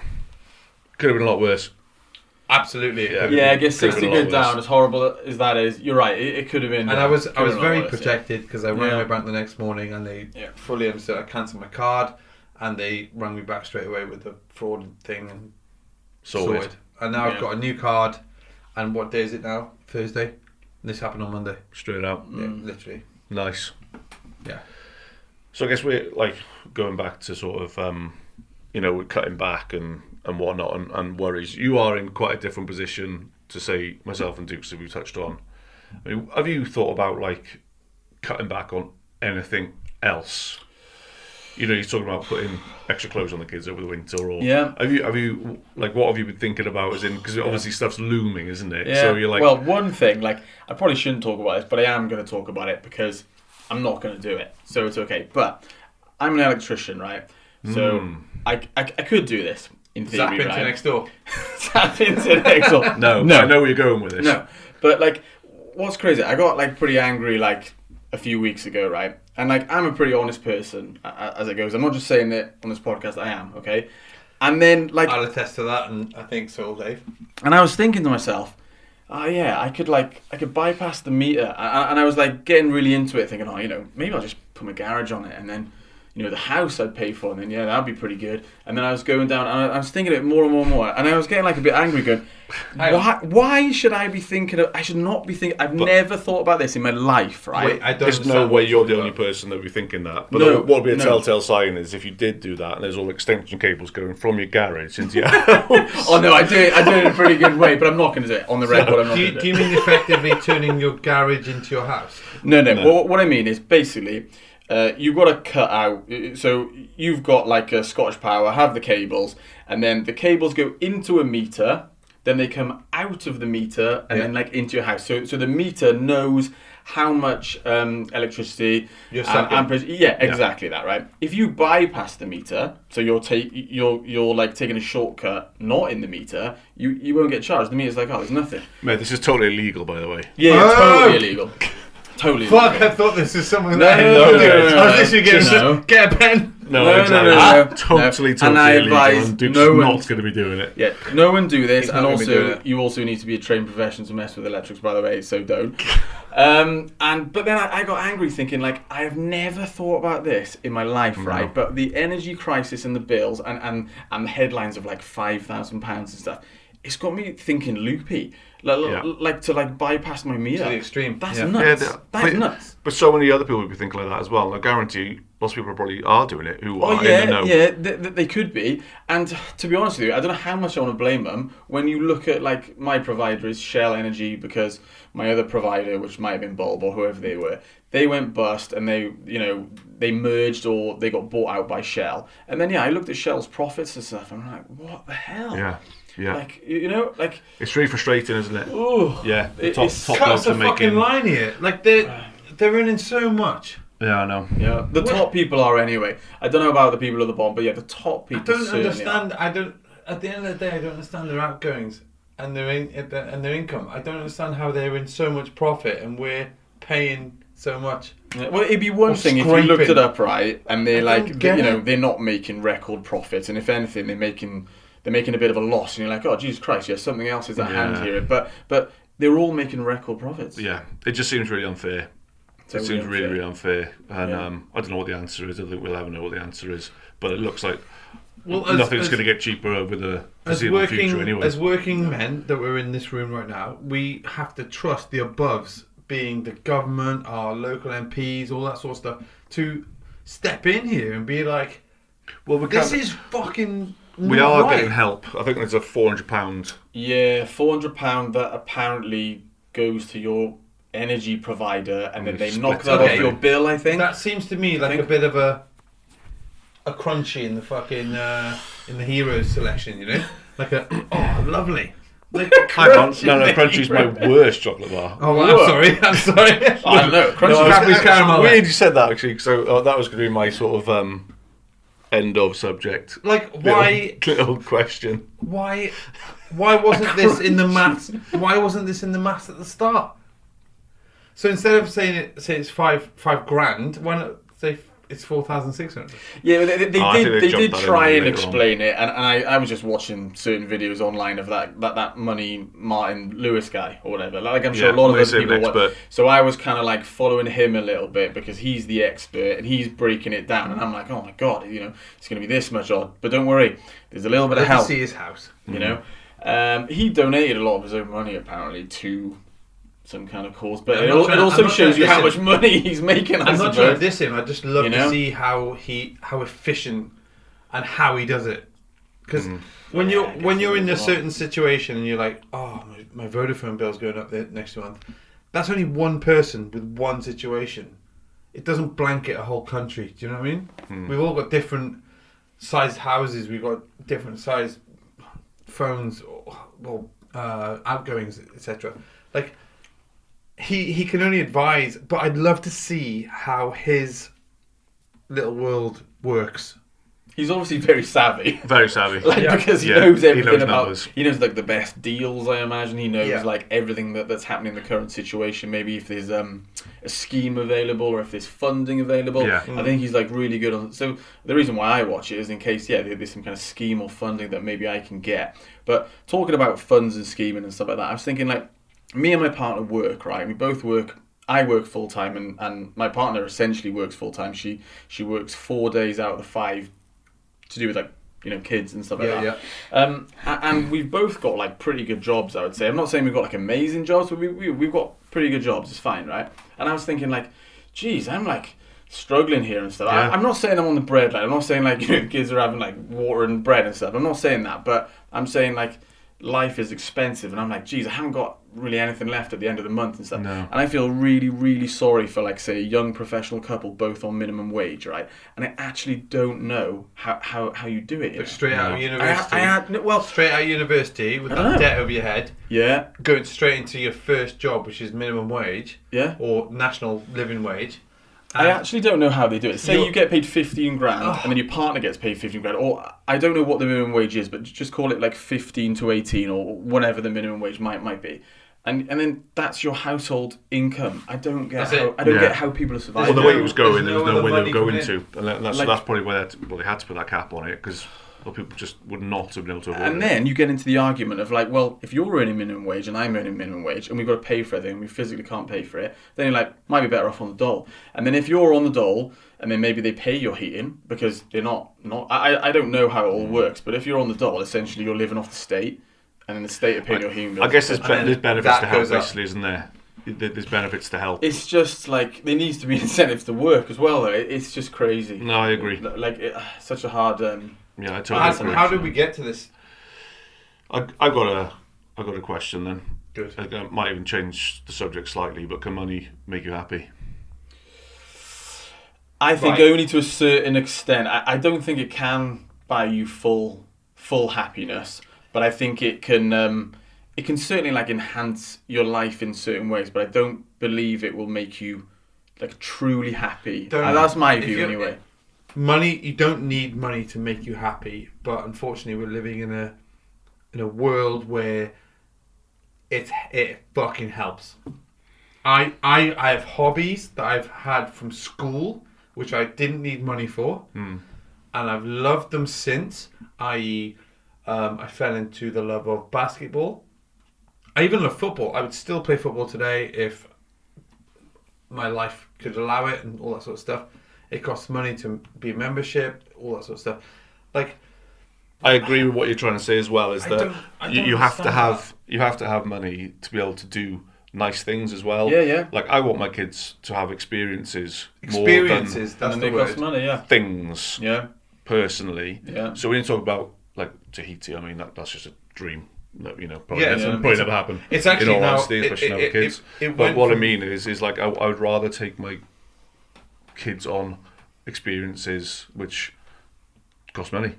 [SPEAKER 1] Could have been a lot worse.
[SPEAKER 2] Absolutely.
[SPEAKER 1] Yeah.
[SPEAKER 3] Yeah, I guess
[SPEAKER 1] Could've
[SPEAKER 3] 60
[SPEAKER 1] been a lot
[SPEAKER 3] quid down,
[SPEAKER 1] worse.
[SPEAKER 3] as horrible as that is, you're right, it could have been.
[SPEAKER 2] And I was
[SPEAKER 3] could have been a lot
[SPEAKER 2] very
[SPEAKER 3] worse, yeah.
[SPEAKER 2] protected because I rang
[SPEAKER 3] Yeah.
[SPEAKER 2] my bank the next morning and they
[SPEAKER 3] Yeah.
[SPEAKER 2] fully understood. I cancelled my card and they rang me back straight away with the fraud thing and
[SPEAKER 1] Sorted.
[SPEAKER 2] And now I've
[SPEAKER 3] Yeah.
[SPEAKER 2] got a new card. And what day is it now? Thursday. And this happened on Monday.
[SPEAKER 1] Straight out.
[SPEAKER 2] Yeah, literally.
[SPEAKER 1] Nice.
[SPEAKER 2] Yeah.
[SPEAKER 1] So I guess we're like going back to sort of, with cutting back and whatnot and worries. You are in quite a different position to say myself and Dukes that we've touched on. I mean, have you thought about like cutting back on anything else? You're talking about putting extra clothes on the kids over the winter, or have you like what have you been thinking about? As in, because obviously stuff's looming, isn't it?
[SPEAKER 3] Yeah.
[SPEAKER 1] So you're like,
[SPEAKER 3] well, one thing, like I probably shouldn't talk about this, but I am going to talk about it because I'm not going to do it, so it's okay. But I'm an electrician, right? So I could do this in theory,
[SPEAKER 2] Zap into
[SPEAKER 3] right?
[SPEAKER 2] next door.
[SPEAKER 3] Zap into next door.
[SPEAKER 1] no, I know where you're going with this.
[SPEAKER 3] No, but like, what's crazy? I got like pretty angry like a few weeks ago, right? And like, I'm a pretty honest person as it goes. I'm not just saying it on this podcast. I am, okay? And then like,
[SPEAKER 2] I'll attest to that, and I think so, Dave.
[SPEAKER 3] and I was thinking to myself, oh yeah, I could bypass the meter, and I was like getting really into it, thinking, maybe I'll just put my garage on it, and then the house I'd pay for, and then that'd be pretty good. And then I was going down, and I was thinking of it more and more and more, and I was getting like a bit angry, going, why should I be thinking I should not be thinking. I've never thought about this in my life, right?
[SPEAKER 2] Wait,
[SPEAKER 1] There's no way you're the only person that would be thinking that. But what would be a telltale sign is if you did do that and there's all extension cables going from your garage into your house.
[SPEAKER 3] Oh no, I do it in a pretty good way, but I'm not going to do it on the record. I'm not
[SPEAKER 2] do
[SPEAKER 3] going to
[SPEAKER 2] you mean effectively turning your garage into your house?
[SPEAKER 3] No. Well, what I mean is basically, you've got to cut out. So you've got like a Scottish Power, have the cables, and then the cables go into a meter. Then they come out of the meter and then like into your house. So the meter knows how much electricity
[SPEAKER 2] you're
[SPEAKER 3] amperage. Yeah, exactly that, right? If you bypass the meter, so you're like taking a shortcut, not in the meter, you won't get charged. The meter's like, oh, there's nothing.
[SPEAKER 1] Mate, this is totally illegal, by the way.
[SPEAKER 3] Yeah, totally illegal. Totally.
[SPEAKER 2] Fuck!
[SPEAKER 3] illegal.
[SPEAKER 2] I thought this was something
[SPEAKER 3] No,
[SPEAKER 2] that
[SPEAKER 3] no,
[SPEAKER 2] I was literally
[SPEAKER 3] no.
[SPEAKER 2] get a pen.
[SPEAKER 1] No, exactly.
[SPEAKER 3] No.
[SPEAKER 1] Totally
[SPEAKER 3] And I
[SPEAKER 1] illegal.
[SPEAKER 3] advise
[SPEAKER 1] And Duke's
[SPEAKER 3] no one-
[SPEAKER 1] not going to be doing it.
[SPEAKER 3] Yeah, no one do this,
[SPEAKER 2] He's
[SPEAKER 3] and
[SPEAKER 2] not gonna be doing
[SPEAKER 3] also
[SPEAKER 2] it.
[SPEAKER 3] you also need to be a trained professional to mess with electrics, by the way. So don't. But then I got angry, thinking like I have never thought about this in my life, right? But the energy crisis and the bills and the headlines of like £5,000 and stuff, it's got me thinking loopy, like to bypass my meter
[SPEAKER 2] To the extreme.
[SPEAKER 3] That's
[SPEAKER 2] Yeah.
[SPEAKER 3] nuts. That's nuts.
[SPEAKER 1] But so many other people would be thinking like that as well. I guarantee lots of people probably are doing it who are in the know.
[SPEAKER 3] Yeah, they could be. And to be honest with you, I don't know how much I want to blame them. When you look at like my provider is Shell Energy, because my other provider, which might have been Bulb or whoever they were, they went bust and they merged or they got bought out by Shell. And then I looked at Shell's profits and stuff, and I'm like, what the hell?
[SPEAKER 1] Yeah.
[SPEAKER 3] Like
[SPEAKER 1] It's really frustrating, isn't it?
[SPEAKER 3] ooh,
[SPEAKER 1] Yeah. The
[SPEAKER 3] it's
[SPEAKER 1] top
[SPEAKER 2] Cut
[SPEAKER 1] dogs
[SPEAKER 2] the
[SPEAKER 1] are
[SPEAKER 2] fucking
[SPEAKER 1] making.
[SPEAKER 2] line here. Like they're earning so much.
[SPEAKER 1] Yeah, I know.
[SPEAKER 3] yeah. The top people are anyway. I don't know about the people at the bottom, but yeah, the top
[SPEAKER 2] I
[SPEAKER 3] people.
[SPEAKER 2] don't
[SPEAKER 3] certainly
[SPEAKER 2] understand. I don't. At the end of the day, I don't understand their outgoings and their income. I don't understand how they're in so much profit and we're paying so much.
[SPEAKER 3] Yeah, well, it'd be one
[SPEAKER 2] Or
[SPEAKER 3] thing if you looked
[SPEAKER 2] scraping.
[SPEAKER 3] it up, right, and they're
[SPEAKER 2] I don't get it.
[SPEAKER 3] they're not making record profits, and if anything, they're making a bit of a loss, and you're like, oh, Jesus Christ, yeah, something else is at hand here. But they're all making record profits.
[SPEAKER 1] Yeah, it just seems really unfair.
[SPEAKER 3] Totally
[SPEAKER 1] it seems really,
[SPEAKER 3] unfair.
[SPEAKER 1] really unfair. And
[SPEAKER 3] Yeah.
[SPEAKER 1] I don't know what the answer is. I don't think we'll ever know what the answer is. But it looks like
[SPEAKER 2] Well,
[SPEAKER 1] nothing's going to get cheaper over the foreseeable future anyway.
[SPEAKER 2] As working men that we're in this room right now, we have to trust the aboves, being the government, our local MPs, all that sort of stuff, to step in here and be like,
[SPEAKER 1] well,
[SPEAKER 2] this is fucking
[SPEAKER 1] we
[SPEAKER 2] not
[SPEAKER 1] are
[SPEAKER 2] right.
[SPEAKER 1] getting help. I think there's a £400.
[SPEAKER 3] Yeah, £400 that apparently goes to your energy provider, and then they knock that off your bill, I think.
[SPEAKER 2] That seems to me like a bit of a crunchy in the fucking in the heroes selection, like oh lovely. Like,
[SPEAKER 1] Hang on, no, Crunchy's my worst chocolate bar.
[SPEAKER 2] Oh, well, I'm sorry.
[SPEAKER 3] I don't know. Crunchy
[SPEAKER 2] Cadbury's caramel.
[SPEAKER 1] Weird you said that actually. So that was going to be my sort of end of subject.
[SPEAKER 2] Like why?
[SPEAKER 1] Little question.
[SPEAKER 2] Why wasn't this in the maths? Why wasn't this in the maths at the start? So instead of say it's five grand, why not say it's 4,600?
[SPEAKER 3] Yeah, they
[SPEAKER 1] I think
[SPEAKER 3] did
[SPEAKER 1] jumped that
[SPEAKER 3] try
[SPEAKER 1] in
[SPEAKER 3] and
[SPEAKER 1] later on.
[SPEAKER 3] explain it, and I was just watching certain videos online of that Money Martin Lewis guy or whatever. Like I'm sure
[SPEAKER 1] Yeah,
[SPEAKER 3] a lot of
[SPEAKER 1] they
[SPEAKER 3] other
[SPEAKER 1] say
[SPEAKER 3] people.
[SPEAKER 1] an expert.
[SPEAKER 3] So I was kind of like following him a little bit because he's the expert and he's breaking it down, and I'm like, oh my god, it's going to be this much odd. But don't worry, there's a little bit of
[SPEAKER 2] Let me
[SPEAKER 3] help.
[SPEAKER 2] see his house.
[SPEAKER 3] He donated a lot of his own money apparently to some kind of cause. But
[SPEAKER 2] I'm not
[SPEAKER 3] it
[SPEAKER 2] trying-
[SPEAKER 3] also
[SPEAKER 2] I'm not
[SPEAKER 3] shows
[SPEAKER 2] trying
[SPEAKER 3] you
[SPEAKER 2] to
[SPEAKER 3] how
[SPEAKER 2] diss
[SPEAKER 3] much money he's making.
[SPEAKER 2] I'm not trying to diss him. I just love
[SPEAKER 3] You
[SPEAKER 2] to
[SPEAKER 3] know?
[SPEAKER 2] see how efficient and how he does it. Because when
[SPEAKER 3] Yeah, I guess
[SPEAKER 2] you're
[SPEAKER 3] it
[SPEAKER 2] in a
[SPEAKER 3] is a lot.
[SPEAKER 2] certain situation and you're like, oh, my Vodafone bill's going up there next month. That's only one person with one situation. It doesn't blanket a whole country. Do you know what I mean? We've all got different sized houses. We've got different sized phones or outgoings, etc. Like he can only advise, but I'd love to see how his little world works.
[SPEAKER 3] He's obviously very savvy.
[SPEAKER 1] Very savvy.
[SPEAKER 3] Because he
[SPEAKER 1] Yeah,
[SPEAKER 3] knows
[SPEAKER 1] he
[SPEAKER 3] everything
[SPEAKER 1] knows
[SPEAKER 3] about.
[SPEAKER 1] numbers.
[SPEAKER 3] He knows like the best deals. I imagine he knows
[SPEAKER 2] Yeah.
[SPEAKER 3] like everything that's happening in the current situation. Maybe if there's a scheme available or if there's funding available.
[SPEAKER 1] Yeah.
[SPEAKER 3] I think he's like really good on. So the reason why I watch it is in case there's some kind of scheme or funding that maybe I can get. But talking about funds and scheming and stuff like that, I was thinking like me and my partner work, right? We both work. I work full time and my partner essentially works full time. She works 4 days out of the 5 to do with like kids and stuff like that. And we've both got like pretty good jobs, I would say. I'm not saying we've got like amazing jobs, but we've got pretty good jobs. It's fine, right? And I was thinking like, geez, I'm like struggling here and stuff.
[SPEAKER 1] Yeah.
[SPEAKER 3] I'm not saying I'm on the bread line. I'm not saying like the kids are having like water and bread and stuff. I'm not saying that, but I'm saying like life is expensive, and I'm like, geez, I haven't got really anything left at the end of the month and stuff.
[SPEAKER 1] No.
[SPEAKER 3] And I feel really, really sorry for like say a young professional couple both on minimum wage, right? And I actually don't know how you do it. You know?
[SPEAKER 2] Like straight out of
[SPEAKER 3] I
[SPEAKER 2] university.
[SPEAKER 3] had well,
[SPEAKER 2] Straight out of university with
[SPEAKER 3] I don't
[SPEAKER 2] that
[SPEAKER 3] know.
[SPEAKER 2] debt over your head,
[SPEAKER 3] yeah,
[SPEAKER 2] going straight into your first job, which is minimum wage
[SPEAKER 3] yeah.
[SPEAKER 2] or national living wage.
[SPEAKER 3] I actually don't know how they do it. Say
[SPEAKER 2] You're-
[SPEAKER 3] you get paid 15 grand and then your partner gets paid 15 grand, or I don't know what the minimum wage is, but just call it like 15 to 18 or whatever the minimum wage might be. And then that's your household income. I don't get
[SPEAKER 2] That's it.
[SPEAKER 3] get how people are surviving.
[SPEAKER 1] Well, the way
[SPEAKER 2] no-
[SPEAKER 1] it was going,
[SPEAKER 2] there's
[SPEAKER 1] there
[SPEAKER 2] no
[SPEAKER 1] was no
[SPEAKER 2] other
[SPEAKER 1] way they were
[SPEAKER 2] money
[SPEAKER 1] going
[SPEAKER 2] coming
[SPEAKER 1] to. And that's
[SPEAKER 3] Like-
[SPEAKER 1] probably why they had to put that cap on it, because people just would not have been able to avoid
[SPEAKER 3] And
[SPEAKER 1] it.
[SPEAKER 3] then you get into the argument of like, well, if you're earning minimum wage and I'm earning minimum wage and we've got to pay for everything and we physically can't pay for it, then you're like, might be better off on the dole. And then if you're on the dole and then maybe they pay your heating because they're not I don't know how it all works, but if you're on the dole, essentially you're living off the state and then the state are paying your heating bills.
[SPEAKER 1] I guess
[SPEAKER 2] And then
[SPEAKER 1] there's benefits
[SPEAKER 2] that
[SPEAKER 1] to help,
[SPEAKER 2] goes up.
[SPEAKER 1] basically, isn't there? There's benefits to help.
[SPEAKER 3] It's just like there needs to be incentives to work as well. Though it's just crazy.
[SPEAKER 1] No, I agree.
[SPEAKER 3] Like such a hard.
[SPEAKER 1] Yeah, I totally agree.
[SPEAKER 2] How did we get to this?
[SPEAKER 1] I got a question then.
[SPEAKER 2] Good.
[SPEAKER 1] I might even change the subject slightly, but can money make you happy?
[SPEAKER 3] I think
[SPEAKER 2] Right.
[SPEAKER 3] only to a certain extent. I don't think it can buy you full happiness, but I think it can certainly like enhance your life in certain ways. But I don't believe it will make you like truly happy.
[SPEAKER 2] Don't-
[SPEAKER 3] That's my
[SPEAKER 2] if
[SPEAKER 3] view
[SPEAKER 2] you're-
[SPEAKER 3] anyway.
[SPEAKER 2] Money, you don't need money to make you happy, but unfortunately we're living in a world where it fucking helps. I have hobbies that I've had from school which I didn't need money for, and I've loved them since. I fell into the love of basketball. I even love football. I would still play football today if my life could allow it and all that sort of stuff. It costs money to be a membership, all that sort of stuff. Like,
[SPEAKER 1] I agree with what you're trying to say as well. Is
[SPEAKER 2] I
[SPEAKER 1] that
[SPEAKER 2] don't- I don't
[SPEAKER 1] you have to
[SPEAKER 2] understand
[SPEAKER 1] have money to be able to do nice things as well.
[SPEAKER 3] Yeah.
[SPEAKER 1] Like I want my kids to have experiences,
[SPEAKER 2] experiences,
[SPEAKER 3] And
[SPEAKER 2] that's
[SPEAKER 3] then
[SPEAKER 2] the
[SPEAKER 3] they cost
[SPEAKER 2] word.
[SPEAKER 3] money. Yeah.
[SPEAKER 1] more than things.
[SPEAKER 3] Yeah.
[SPEAKER 1] Personally,
[SPEAKER 3] Yeah.
[SPEAKER 1] So when you talk about like Tahiti, I mean that's just a dream. That, probably,
[SPEAKER 2] Yeah,
[SPEAKER 1] probably
[SPEAKER 2] it's-
[SPEAKER 1] never happen.
[SPEAKER 2] it's actually
[SPEAKER 1] in all
[SPEAKER 2] now-
[SPEAKER 1] honesty,
[SPEAKER 2] it-
[SPEAKER 1] especially now
[SPEAKER 2] it-
[SPEAKER 1] with kids.
[SPEAKER 2] it
[SPEAKER 1] But
[SPEAKER 2] went
[SPEAKER 1] what I
[SPEAKER 2] from-
[SPEAKER 1] mean is like I would rather take my kids on experiences which cost money.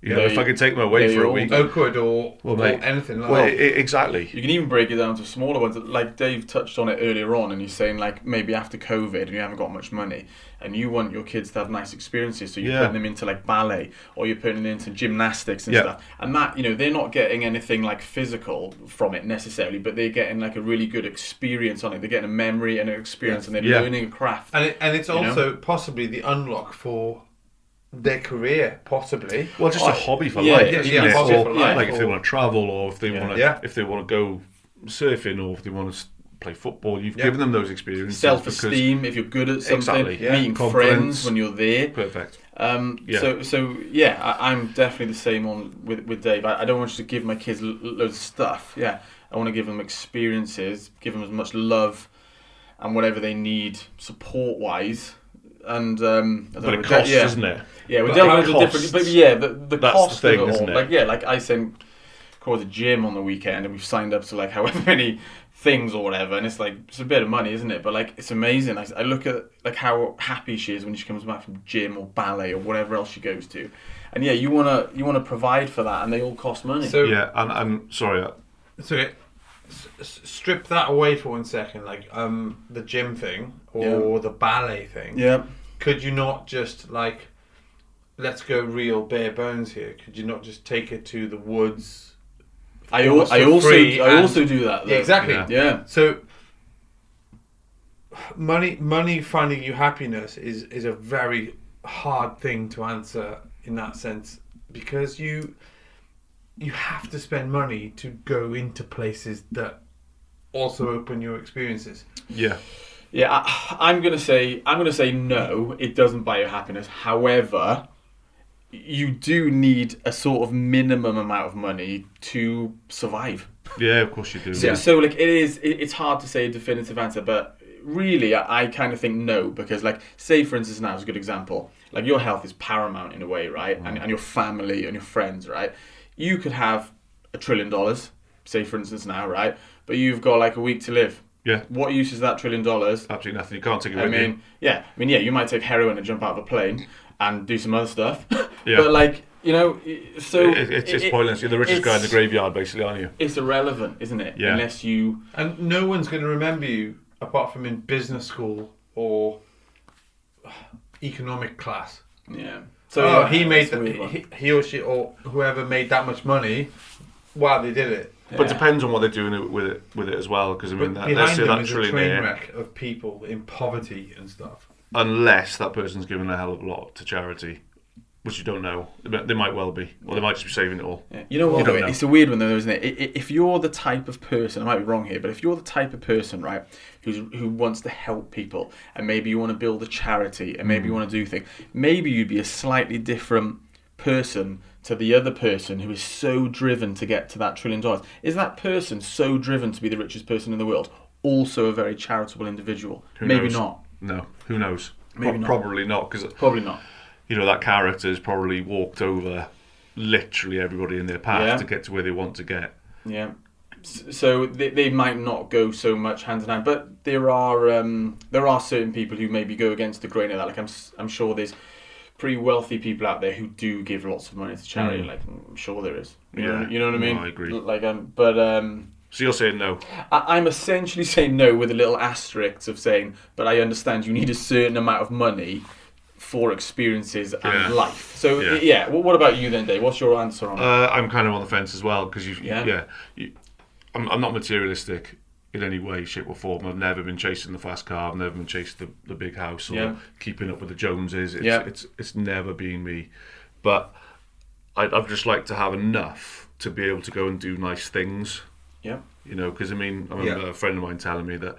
[SPEAKER 3] Yeah,
[SPEAKER 1] If I could take them away
[SPEAKER 3] yeah,
[SPEAKER 1] for a
[SPEAKER 3] you're
[SPEAKER 1] week.
[SPEAKER 2] Oakwood or
[SPEAKER 1] mate,
[SPEAKER 2] anything like
[SPEAKER 1] Well,
[SPEAKER 2] that.
[SPEAKER 1] exactly.
[SPEAKER 3] You can even break it down to smaller ones. Like Dave touched on it earlier on, and he's saying like maybe after COVID and you haven't got much money, and you want your kids to have nice experiences, so you're
[SPEAKER 1] Yeah.
[SPEAKER 3] putting them into like ballet or you're putting them into gymnastics and
[SPEAKER 1] Yeah.
[SPEAKER 3] stuff. And that they're not getting anything like physical from it necessarily, but they're getting like a really good experience on it. They're getting a memory and an experience, and they're
[SPEAKER 1] Yeah.
[SPEAKER 3] learning a craft.
[SPEAKER 2] And it's
[SPEAKER 3] You know?
[SPEAKER 2] also possibly the unlock for their career, possibly.
[SPEAKER 1] Well, just a hobby for
[SPEAKER 3] yeah,
[SPEAKER 1] life,
[SPEAKER 3] yeah,
[SPEAKER 1] isn't
[SPEAKER 2] yeah,
[SPEAKER 1] it?
[SPEAKER 2] hobby
[SPEAKER 1] Or,
[SPEAKER 2] for life,
[SPEAKER 1] like if they
[SPEAKER 2] or-
[SPEAKER 1] want to travel, or if they
[SPEAKER 3] Yeah.
[SPEAKER 1] want to,
[SPEAKER 2] Yeah.
[SPEAKER 1] if they want to go surfing, or if they want to play football. You've
[SPEAKER 2] Yeah.
[SPEAKER 1] given them those experiences.
[SPEAKER 3] Self-esteem, if you're good at something,
[SPEAKER 1] Exactly,
[SPEAKER 2] yeah.
[SPEAKER 3] meeting
[SPEAKER 1] Confidence.
[SPEAKER 3] friends when you're there.
[SPEAKER 1] Perfect.
[SPEAKER 3] So yeah, I'm definitely the same on with Dave. I don't want you to give my kids loads of stuff. Yeah, I want to give them experiences, give them as much love and whatever they need support wise. And
[SPEAKER 1] but it costs, doesn't it?
[SPEAKER 3] Yeah, we're
[SPEAKER 1] But
[SPEAKER 3] delving
[SPEAKER 1] it
[SPEAKER 3] into
[SPEAKER 1] costs.
[SPEAKER 3] different. But yeah, the
[SPEAKER 1] That's
[SPEAKER 3] cost
[SPEAKER 1] the thing,
[SPEAKER 3] of it all.
[SPEAKER 1] isn't it?
[SPEAKER 3] Like yeah, like I sent called the gym on the weekend, and we've signed up to like however many things or whatever, and it's like it's a bit of money, isn't it? But like it's amazing. I look at like how happy she is when she comes back from gym or ballet or whatever else she goes to, and yeah, you wanna provide for that, and they all cost money.
[SPEAKER 2] So
[SPEAKER 1] Yeah, and I'm sorry.
[SPEAKER 2] it's okay. Strip that away for 1 second, like the gym thing or the ballet thing.
[SPEAKER 3] Yeah.
[SPEAKER 2] Could you not just like, let's go real bare bones here? Could you not just take it to the woods?
[SPEAKER 3] I
[SPEAKER 2] almost for
[SPEAKER 3] also
[SPEAKER 2] free
[SPEAKER 3] also
[SPEAKER 2] and-
[SPEAKER 3] do that. Though.
[SPEAKER 2] Yeah, exactly.
[SPEAKER 3] Yeah.
[SPEAKER 2] So money finding you happiness is a very hard thing to answer in that sense, because you have to spend money to go into places that also open your experiences.
[SPEAKER 1] Yeah.
[SPEAKER 3] Yeah, I'm gonna say no. It doesn't buy you happiness. However, you do need a sort of minimum amount of money to survive.
[SPEAKER 1] Yeah, of course you do.
[SPEAKER 3] So like it's hard to say a definitive answer, but really I kind of think no, because like say for instance now is a good example. Like your health is paramount in a way, right? And your family and your friends, right? You could have $1 trillion, say for instance now, right? But you've got like a week to live.
[SPEAKER 1] Yeah.
[SPEAKER 3] What use is that $1 trillion?
[SPEAKER 1] Absolutely nothing. You can't take it with you.
[SPEAKER 3] Yeah, you might take heroin and jump out of a plane and do some other stuff.
[SPEAKER 1] Yeah.
[SPEAKER 3] But like, so
[SPEAKER 1] It's pointless. You're the richest guy in the graveyard, basically, aren't you?
[SPEAKER 3] It's irrelevant, isn't it?
[SPEAKER 1] Yeah.
[SPEAKER 3] Unless you.
[SPEAKER 2] And no one's going to remember you apart from in business school or economic class.
[SPEAKER 3] Yeah.
[SPEAKER 2] So
[SPEAKER 3] yeah,
[SPEAKER 2] he made
[SPEAKER 3] it's a weird one.
[SPEAKER 2] he or she or whoever made that much money while they did it.
[SPEAKER 1] But it depends on what they're doing with it as well. Because I mean,
[SPEAKER 2] But
[SPEAKER 1] let's
[SPEAKER 2] behind
[SPEAKER 1] say
[SPEAKER 2] them
[SPEAKER 1] that
[SPEAKER 2] is a train
[SPEAKER 1] trillionaire,
[SPEAKER 2] wreck of people in poverty and stuff.
[SPEAKER 1] unless that person's given a hell of a lot to charity, which you don't know. They might well be, or they might just be saving it all.
[SPEAKER 3] Yeah. You know what?
[SPEAKER 1] don't know.
[SPEAKER 3] It's a weird one though, isn't it? If you're the type of person, I might be wrong here, but if you're the type of person, right, who wants to help people, and maybe you want to build a charity, and maybe you want to do things, maybe you'd be a slightly different person to the other person who is so driven to get to that $1 trillion. Is that person so driven to be the richest person in the world also a very charitable individual? Maybe
[SPEAKER 1] knows?
[SPEAKER 3] not.
[SPEAKER 1] No, who knows?
[SPEAKER 3] Maybe not.
[SPEAKER 1] Probably not, because
[SPEAKER 3] Probably not.
[SPEAKER 1] that character has probably walked over literally everybody in their path to get to where they want to get.
[SPEAKER 3] Yeah. So they might not go so much hand in hand, but there are certain people who maybe go against the grain of that. Like I'm sure there's pretty wealthy people out there who do give lots of money to charity. Like I'm sure there is. You know what I mean?
[SPEAKER 1] No, I agree.
[SPEAKER 3] Like
[SPEAKER 1] So you're saying no?
[SPEAKER 3] I'm essentially saying no with a little asterisk of saying, but I understand you need a certain amount of money for experiences and life. So what about you then, Dave? What's your answer on it?
[SPEAKER 1] I'm kind of on the fence as well, because I'm not materialistic in any way, shape or form. I've never been chasing the fast car. I've never been chasing the big house or keeping up with the Joneses. It's never been me. But I'd just like to have enough to be able to go and do nice things.
[SPEAKER 3] Yeah.
[SPEAKER 1] Because I remember a friend of mine telling me that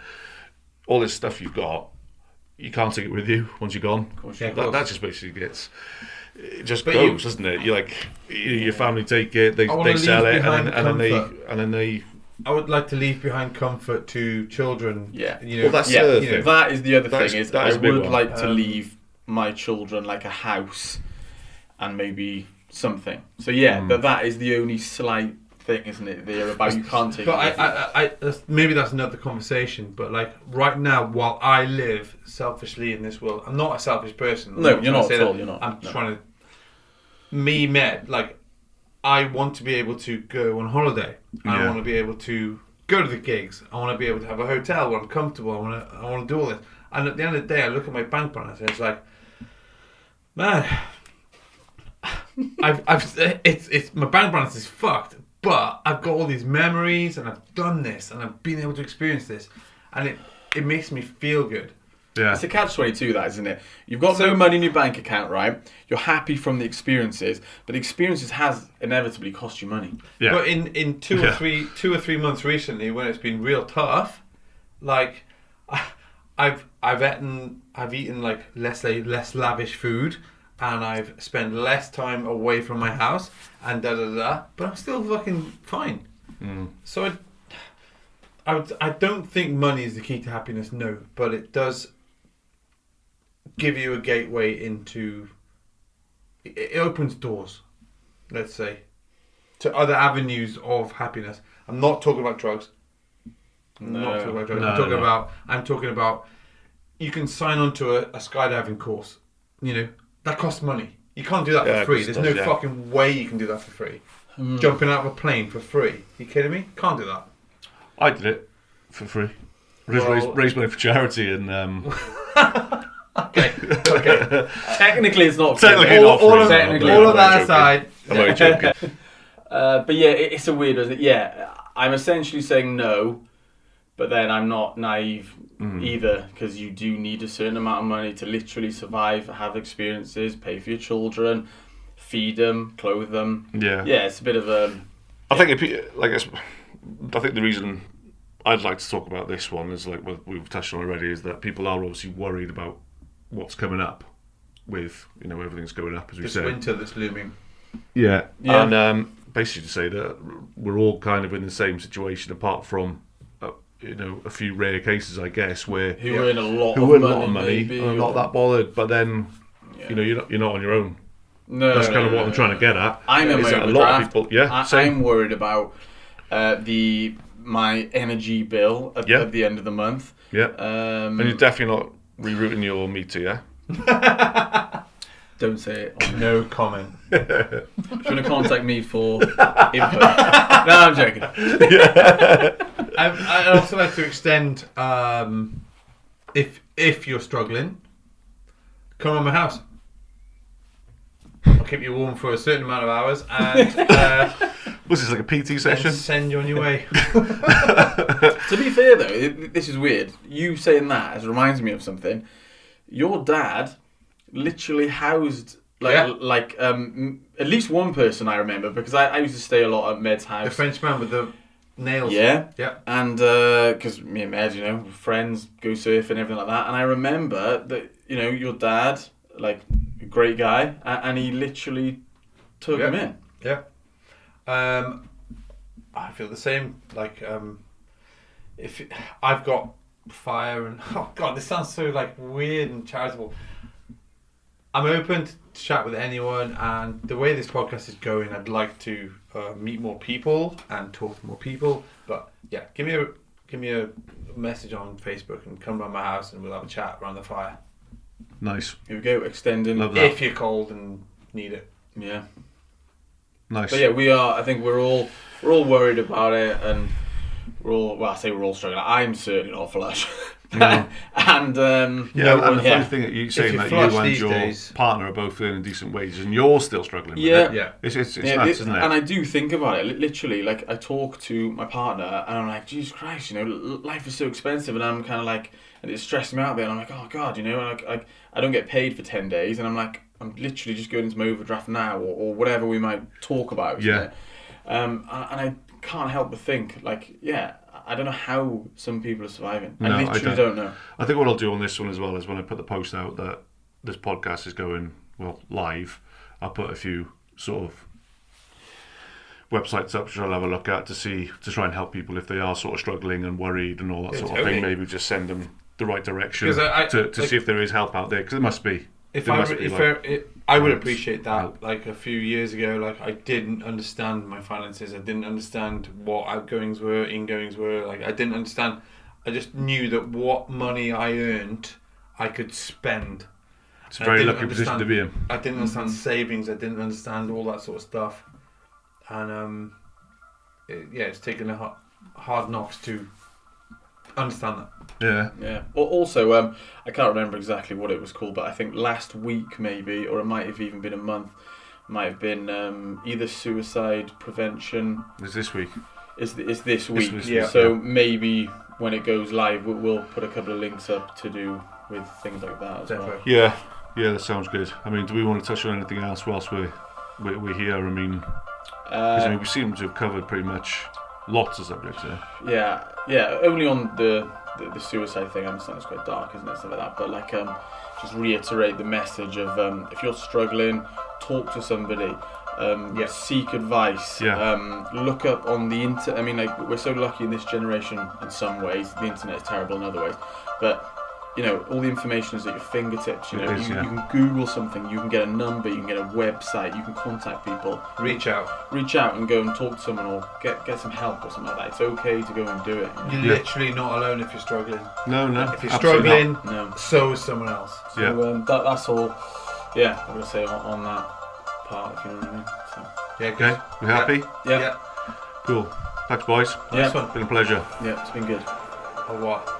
[SPEAKER 1] all this stuff you've got, you can't take it with you once you're gone.
[SPEAKER 2] Of course.
[SPEAKER 1] That just basically it just goes, doesn't it? You're like, your family take it, they sell it, and then they.
[SPEAKER 2] I would like to leave behind comfort to children.
[SPEAKER 3] Yeah.
[SPEAKER 1] Well, that's the other thing.
[SPEAKER 3] That is the other
[SPEAKER 1] That
[SPEAKER 3] thing.
[SPEAKER 1] is a
[SPEAKER 3] I
[SPEAKER 1] big
[SPEAKER 3] would
[SPEAKER 1] one.
[SPEAKER 3] like to leave my children like a house and maybe something. So that is the only slight thing, isn't it? There about you can't take.
[SPEAKER 2] But
[SPEAKER 3] it
[SPEAKER 2] I maybe that's another conversation. But like right now, while I live selfishly in this world, I'm not a selfish person.
[SPEAKER 3] No, you're not at all. You're not.
[SPEAKER 2] I'm trying to I want to be able to go on holiday. I want to be able to go to the gigs. I want to be able to have a hotel where I'm comfortable. I want to do all this. And at the end of the day, I look at my bank balance and it's like, man, it's my bank balance is fucked. But I've got all these memories and I've done this and I've been able to experience this, and it makes me feel good.
[SPEAKER 1] Yeah.
[SPEAKER 3] It's a catch-22, that, isn't it? You've got no money in your bank account, right? You're happy from the experiences, but the experiences has inevitably cost you money.
[SPEAKER 1] Yeah.
[SPEAKER 2] But in two or three months recently, when it's been real tough, like I've eaten like less lavish food. and I've spent less time away from my house, and but I'm still fucking fine. So I don't think money is the key to happiness, no, but it does give you a gateway into. It opens doors, let's say, to other avenues of happiness. I'm not talking about drugs. I'm talking about you can sign on to a skydiving course. You know, that costs money. You can't do that for free. There's no fucking way you can do that for free. Jumping out of a plane for free. You kidding me? Can't do that.
[SPEAKER 1] I did it for free. Raised money for charity and.
[SPEAKER 2] Okay.
[SPEAKER 3] Technically, it's not.
[SPEAKER 1] Technically, not free.
[SPEAKER 2] All of that aside.
[SPEAKER 1] I'm only joking.
[SPEAKER 3] But yeah, it's a weird, isn't it? Yeah, I'm essentially saying no, but then I'm not naive either, because you do need a certain amount of money to literally survive, have experiences, pay for your children, feed them, clothe them. Yeah, it's a bit of a.
[SPEAKER 1] I think I think the reason I'd like to talk about this one is like what we've touched on already, is that people are obviously worried about what's coming up with, you know, everything's going up, as we said.
[SPEAKER 2] This winter that's looming.
[SPEAKER 1] Yeah. And basically to say that we're all kind of in the same situation, apart from you know, a few rare cases, I guess, where
[SPEAKER 3] who earn a lot of money
[SPEAKER 1] and are not that bothered, but then you know, you're not on your own.
[SPEAKER 3] No,
[SPEAKER 1] that's kind of what I'm trying to get at.
[SPEAKER 3] I'm in my
[SPEAKER 1] a lot of people. Yeah,
[SPEAKER 3] I'm worried about my energy bill at the end of the month.
[SPEAKER 1] Yeah, and you're definitely not rerouting your meter, yeah?
[SPEAKER 3] Don't say it.
[SPEAKER 2] No comment.
[SPEAKER 3] If you want to contact me for input. No, I'm joking.
[SPEAKER 2] I'd also like to extend, if you're struggling, come on my house. I'll keep you warm for a certain amount of hours, and
[SPEAKER 1] was this like a PT session?
[SPEAKER 2] Send you on your way.
[SPEAKER 3] To be fair though, this is weird. You saying that reminds me of something. Your dad literally housed at least one person I remember, because I used to stay a lot at Med's house.
[SPEAKER 2] The French man with the nails.
[SPEAKER 3] Yeah. And because me and Med, you know, friends, go surfing, everything like that. And I remember that, you know, your dad, like, a great guy, and he literally took him in.
[SPEAKER 2] Yeah. I feel the same. Like, if I've got fire and oh god, this sounds so like weird and charitable. I'm open to chat with anyone, and the way this podcast is going, I'd like to meet more people and talk to more people. But yeah, give me a message on Facebook and come by my house and we'll have a chat around the fire.
[SPEAKER 1] Nice.
[SPEAKER 3] Here we go, extending.
[SPEAKER 1] Love that.
[SPEAKER 2] If you're cold and need it.
[SPEAKER 3] Yeah.
[SPEAKER 1] Nice.
[SPEAKER 3] But yeah, we are. I think we're all worried about it, and we're all struggling. I'm certainly not flush.
[SPEAKER 1] No.
[SPEAKER 3] And
[SPEAKER 1] and the funny thing that you saying that you and your partner are both earning decent wages and you're still struggling with it.
[SPEAKER 2] Yeah.
[SPEAKER 1] It's nuts, isn't it?
[SPEAKER 3] And I do think about it. Literally, like, I talk to my partner and I'm like, Jesus Christ, you know, life is so expensive, and I'm kind of like, and it's stressing me out a bit, and I'm like, oh God, you know, like I don't get paid for 10 days, and I'm like, I'm literally just going into my overdraft now, or whatever we might talk about.
[SPEAKER 1] Yeah.
[SPEAKER 3] And I can't help but think, like, yeah, I don't know how some people are surviving.
[SPEAKER 1] No,
[SPEAKER 3] I literally don't know.
[SPEAKER 1] I think what I'll do on this one as well is when I put the post out that this podcast is going, well, live, I'll put a few sort of websites up which I'll have a look at to try and help people if they are sort of struggling and worried and all that sort of thing. Maybe just send them the right direction to see if there is help out there, because there must be.
[SPEAKER 2] I would appreciate that. Help. Like a few years ago, like I didn't understand my finances. I didn't understand what outgoings were, ingoings were. Like I didn't understand. I just knew that what money I earned, I could spend.
[SPEAKER 1] It's a very lucky position to be in.
[SPEAKER 2] I didn't understand savings. I didn't understand all that sort of stuff. And it's taken a hard knocks to understand that.
[SPEAKER 3] Yeah. Well, also, I can't remember exactly what it was called, but I think last week maybe, or it might have even been a month, might have been either suicide prevention.
[SPEAKER 1] It's this week.
[SPEAKER 3] It's this week.
[SPEAKER 1] Yeah.
[SPEAKER 3] So maybe when it goes live, we'll put a couple of links up to do with things like that as well.
[SPEAKER 1] Yeah, that sounds good. I mean, do we want to touch on anything else whilst we're here? I mean, we seem to have covered pretty much lots of subjects there.
[SPEAKER 3] Yeah. Only on the the suicide thing. I understand it's quite dark, isn't it, stuff like that. But like, just reiterate the message of if you're struggling, talk to somebody. Seek advice. Look up on the internet. I mean, like, we're so lucky in this generation in some ways. The internet is terrible in other ways, but you know, all the information is at your fingertips. You know, you can Google something, you can get a number, you can get a website, you can contact people.
[SPEAKER 2] Reach out
[SPEAKER 3] and go and talk to someone, or get some help or something like that. It's okay to go and do it.
[SPEAKER 2] You know? You're literally not alone if you're struggling.
[SPEAKER 1] No.
[SPEAKER 2] If you're struggling,
[SPEAKER 3] no.
[SPEAKER 2] So is someone else.
[SPEAKER 3] So that's all. Yeah, I'm gonna say on that part, if you know what I mean. So.
[SPEAKER 2] Yeah, good.
[SPEAKER 1] Okay, we happy?
[SPEAKER 3] Yeah.
[SPEAKER 1] Cool. Thanks, boys.
[SPEAKER 3] Yeah.
[SPEAKER 1] It's been a pleasure.
[SPEAKER 3] Yeah, it's been good.
[SPEAKER 2] Or what?